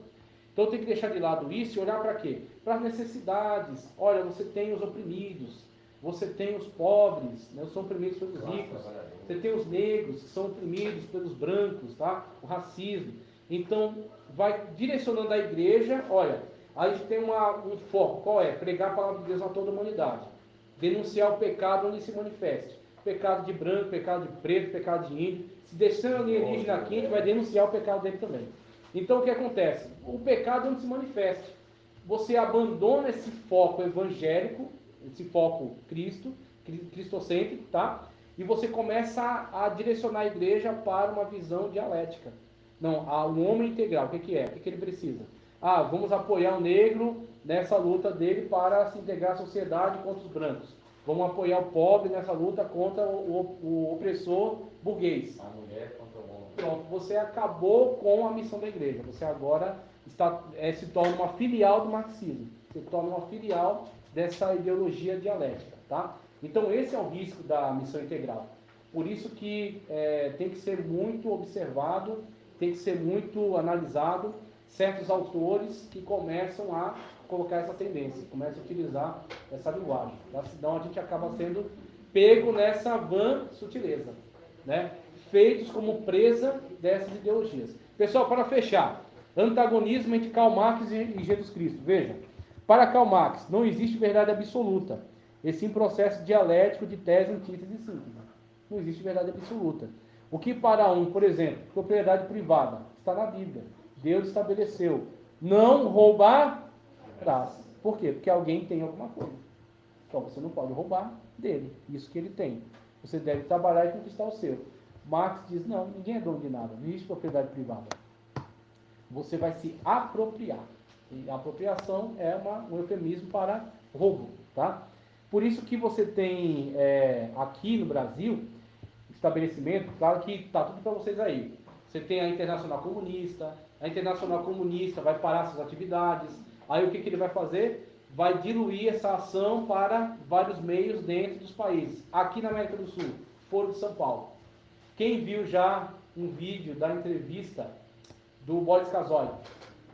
Então tem que deixar de lado isso e olhar para quê? Para as necessidades. Olha, você tem os oprimidos, você tem os pobres, né, são oprimidos pelos ricos, você tem os negros, que são oprimidos pelos brancos, tá? O racismo. Então, vai direcionando a igreja, olha, a gente tem um foco, qual é? Pregar a palavra de Deus a toda a humanidade. Denunciar o pecado onde se manifeste. Pecado de branco, pecado de preto, pecado de índio. Se descer um alienígena aqui, a gente vai denunciar o pecado dele também. Então o que acontece? O pecado onde se manifeste. Você abandona esse foco evangélico, esse foco cristocêntrico, tá? E você começa a direcionar a igreja para uma visão dialética. Não, um homem integral, o que é? O que ele precisa? Vamos apoiar o negro nessa luta dele para se integrar à sociedade contra os brancos. Vamos apoiar o pobre nessa luta contra o opressor burguês. A mulher contra o homem. Pronto, você acabou com a missão da igreja. Você agora se torna uma filial do marxismo. Se torna uma filial dessa ideologia dialética. Tá? Então esse é o risco da missão integral. Por isso que tem que ser muito observado, tem que ser muito analisado certos autores que começam a colocar essa tendência, começa a utilizar essa linguagem, tá? Senão a gente acaba sendo pego nessa vã sutileza, né? Feitos como presa dessas ideologias. Pessoal, para fechar, antagonismo entre Karl Marx e Jesus Cristo. Veja, para Karl Marx não existe verdade absoluta, e sim processo dialético de tese, antítese e síntese. Não existe verdade absoluta. O que para um, por exemplo, propriedade privada, está na Bíblia. Deus estabeleceu, não roubar. Por quê? Porque alguém tem alguma coisa. Então você não pode roubar dele, isso que ele tem. Você deve trabalhar e conquistar o seu. Marx diz, não, ninguém é dono de nada, não existe propriedade privada. Você vai se apropriar. E a apropriação é um eufemismo para roubo. Tá? Por isso que você tem aqui no Brasil, estabelecimento, claro que está tudo para vocês aí. Você tem a Internacional Comunista vai parar suas atividades. Aí o que ele vai fazer? Vai diluir essa ação para vários meios dentro dos países. Aqui na América do Sul, Foro de São Paulo. Quem viu já um vídeo da entrevista do Boris Casoy,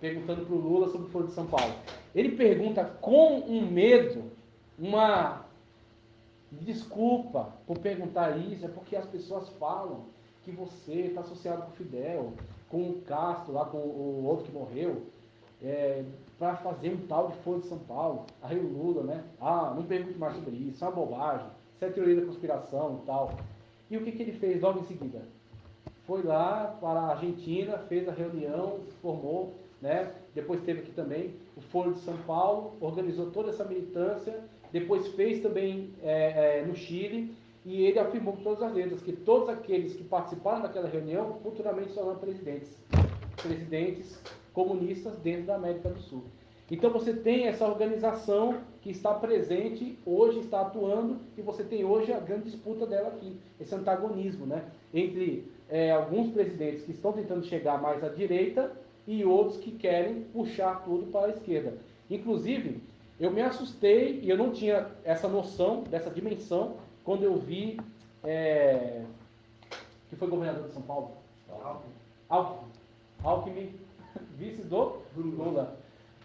perguntando para o Lula sobre o Foro de São Paulo? Ele pergunta com um medo, desculpa por perguntar isso, é porque as pessoas falam que você está associado com o Fidel, com o Castro, lá com o outro que morreu, para fazer um tal de Foro de São Paulo. Aí o Lula, né? Não pergunte mais sobre isso, isso é uma bobagem, isso é teoria da conspiração e tal. E o que ele fez logo em seguida? Foi lá para a Argentina, fez a reunião, formou, né? Depois teve aqui também o Foro de São Paulo, organizou toda essa militância, depois fez também no Chile, e ele afirmou com todas as letras que todos aqueles que participaram daquela reunião futuramente serão presidentes comunistas dentro da América do Sul. Então você tem essa organização que está presente hoje, está atuando, e você tem hoje a grande disputa dela aqui, esse antagonismo, né, entre alguns presidentes que estão tentando chegar mais à direita e outros que querem puxar tudo para a esquerda. Inclusive, eu me assustei e eu não tinha essa noção, dessa dimensão, quando eu vi que foi governador de São Paulo, Alckmin, vice do Lula.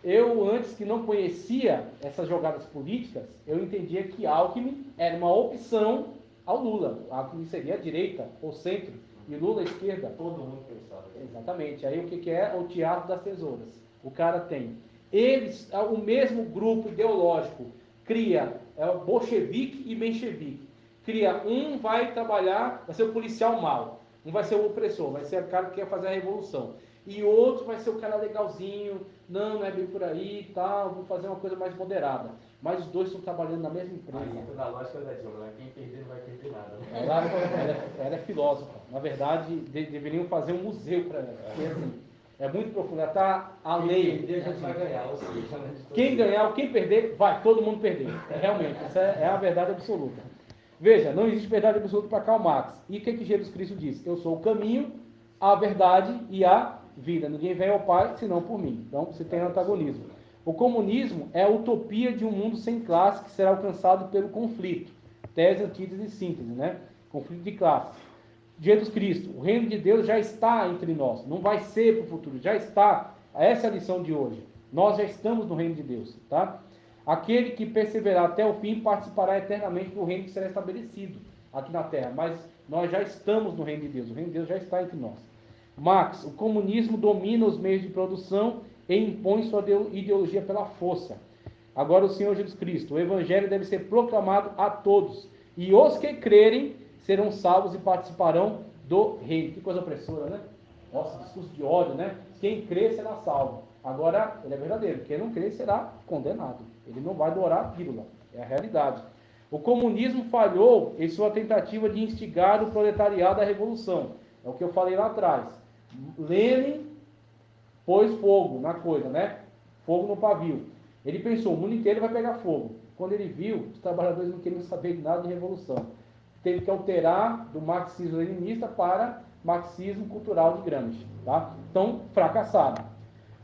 Eu, antes que não conhecia essas jogadas políticas, eu entendia que Alckmin era uma opção ao Lula. Alckmin seria a direita ou centro, e Lula a esquerda. Todo mundo pensava. Exatamente. Aí o que é? O teatro das tesouras. O cara tem. Eles, o mesmo grupo ideológico, cria bolchevique e menchevique. cria um, vai trabalhar, vai ser o policial mau, um vai ser o opressor, vai ser o cara que quer fazer a revolução, e outro vai ser o cara legalzinho, não é bem por aí e tal, vou fazer uma coisa mais moderada. Mas os dois estão trabalhando na mesma empresa. Aí entra na lógica da Dilma, quem perder não vai perder nada. Né? Ela é filósofa. Na verdade, deveriam fazer um museu para ela. Porque, assim, é muito profundo. Ela está além. Quem perder, a gente vai ganhar. Ou seja, quem ganhar ou quem perder, vai todo mundo perder. Realmente, essa é a verdade absoluta. Veja, não existe verdade absoluta para Karl Marx. E o que Jesus Cristo diz? Eu sou o caminho, a verdade e a vida. Ninguém vem ao Pai senão por mim. Então, você tem antagonismo. O comunismo é a utopia de um mundo sem classe que será alcançado pelo conflito. Tese, antítese e síntese, né? Conflito de classes. Jesus Cristo, o reino de Deus já está entre nós. Não vai ser para o futuro, já está. Essa é a lição de hoje. Nós já estamos no reino de Deus, tá? Aquele que perseverar até o fim participará eternamente do reino que será estabelecido aqui na terra. Mas nós já estamos no reino de Deus. O reino de Deus já está entre nós. Marx, o comunismo domina os meios de produção e impõe sua ideologia pela força. Agora o Senhor Jesus Cristo, o Evangelho deve ser proclamado a todos, e os que crerem serão salvos e participarão do reino. Que coisa opressora, né? Nossa, discurso de ódio, né? Quem crer será salvo. Agora, ele é verdadeiro. Quem não crer será condenado. Ele não vai dourar a pílula. É a realidade. O comunismo falhou em sua tentativa de instigar o proletariado à revolução. É o que eu falei lá atrás. Lenin pôs fogo na coisa, né? Fogo no pavio. Ele pensou, o mundo inteiro vai pegar fogo. Quando ele viu, os trabalhadores não queriam saber de nada de revolução. Teve que alterar do marxismo-leninista para marxismo cultural de Gramsci, tá? Então, fracassaram.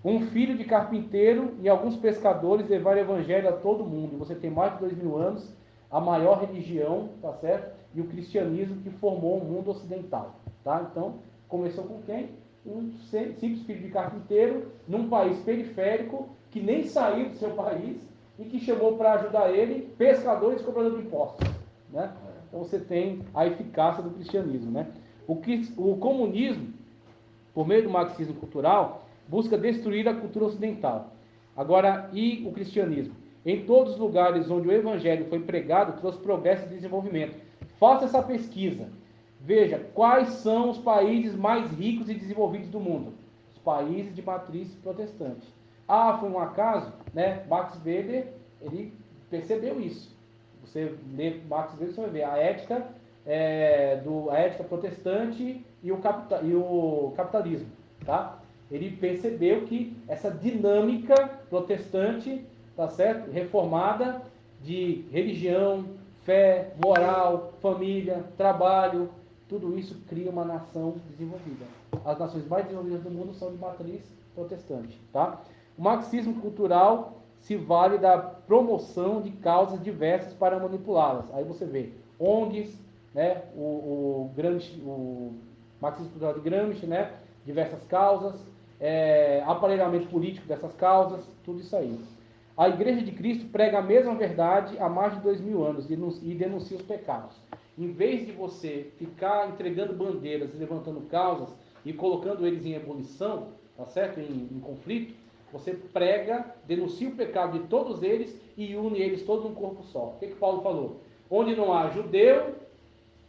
Um filho de carpinteiro e alguns pescadores levaram o evangelho a todo mundo. Você tem mais de 2000 anos, a maior religião, tá certo? E o cristianismo que formou o mundo ocidental, tá? Então, começou com quem? Um simples filho de carpinteiro, num país periférico, que nem saiu do seu país, e que chamou para ajudar ele pescadores e cobradores de impostos, né? Então você tem a eficácia do cristianismo, né? O comunismo, por meio do marxismo cultural, busca destruir a cultura ocidental. Agora, e o cristianismo? Em todos os lugares onde o evangelho foi pregado, trouxe progresso e desenvolvimento. Faça essa pesquisa. Veja, quais são os países mais ricos e desenvolvidos do mundo? Os países de matriz protestante. Ah, foi um acaso? Né? Max Weber, ele percebeu isso. Você lê Max Weber, você vai ver a ética, a ética protestante e o capitalismo. Tá? Ele percebeu que essa dinâmica protestante, tá certo? Reformada, de religião, fé, moral, família, trabalho, tudo isso cria uma nação desenvolvida. As nações mais desenvolvidas do mundo são de matriz protestante. Tá? O marxismo cultural se vale da promoção de causas diversas para manipulá-las. Aí você vê ONGs, né? o marxismo cultural de Gramsci, né? Diversas causas, aparelhamento político dessas causas, tudo isso aí. A Igreja de Cristo prega a mesma verdade há mais de 2000 anos e denuncia os pecados. Em vez de você ficar entregando bandeiras e levantando causas e colocando eles em ebulição, tá certo? Em conflito, você prega, denuncia o pecado de todos eles e une eles todos num corpo só. O que Paulo falou? Onde não há judeu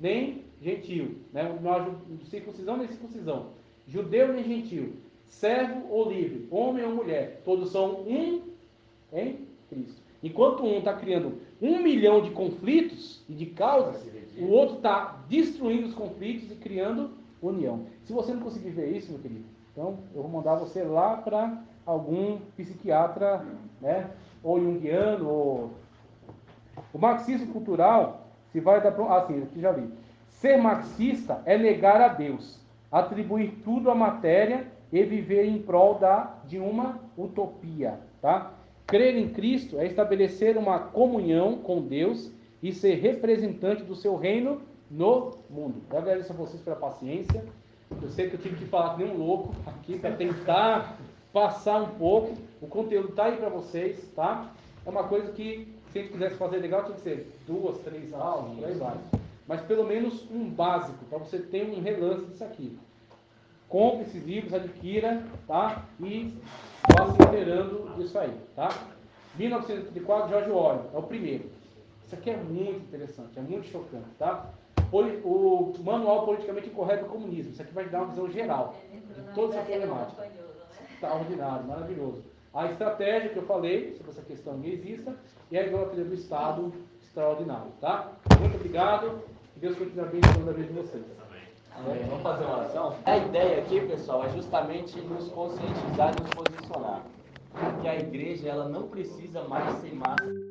nem gentil, né? Não há circuncisão nem circuncisão, judeu nem gentil, servo ou livre, homem ou mulher, todos são um em Cristo. Enquanto um está criando 1 milhão de conflitos e de causas, o outro está destruindo os conflitos e criando união. Se você não conseguir ver isso, meu querido, então eu vou mandar você lá para algum psiquiatra, né, ou junguiano, ou... O marxismo cultural se vai dar... Assim, aqui já li. Ser marxista é negar a Deus, atribuir tudo à matéria e viver em prol de uma utopia, tá? Crer em Cristo é estabelecer uma comunhão com Deus e ser representante do seu reino no mundo. Eu agradeço a vocês pela paciência. Eu sei que eu tive que falar que nem um louco aqui para tentar passar um pouco. O conteúdo está aí para vocês, tá? É uma coisa que, se a gente quisesse fazer legal, tinha que ser 2, 3 aulas, por aí vai. Mas pelo menos um básico, para você ter um relance disso aqui. Compre esses livros, adquira, tá? E vá se inteirando disso aí, tá? 1934, George Orwell, é o primeiro. Isso aqui é muito interessante, é muito chocante, tá? O Manual Politicamente Incorreto do Comunismo. Isso aqui vai dar uma visão geral de toda essa problemática. Extraordinário, maravilhoso. A estratégia que eu falei sobre essa questão neizista e a idolatria do Estado, extraordinário, tá? Muito obrigado. Que Deus continue abençoando a vida de vocês. Amém. Vamos fazer uma oração? A ideia aqui, pessoal, é justamente nos conscientizar e nos posicionar. Que a igreja ela não precisa mais ser massa.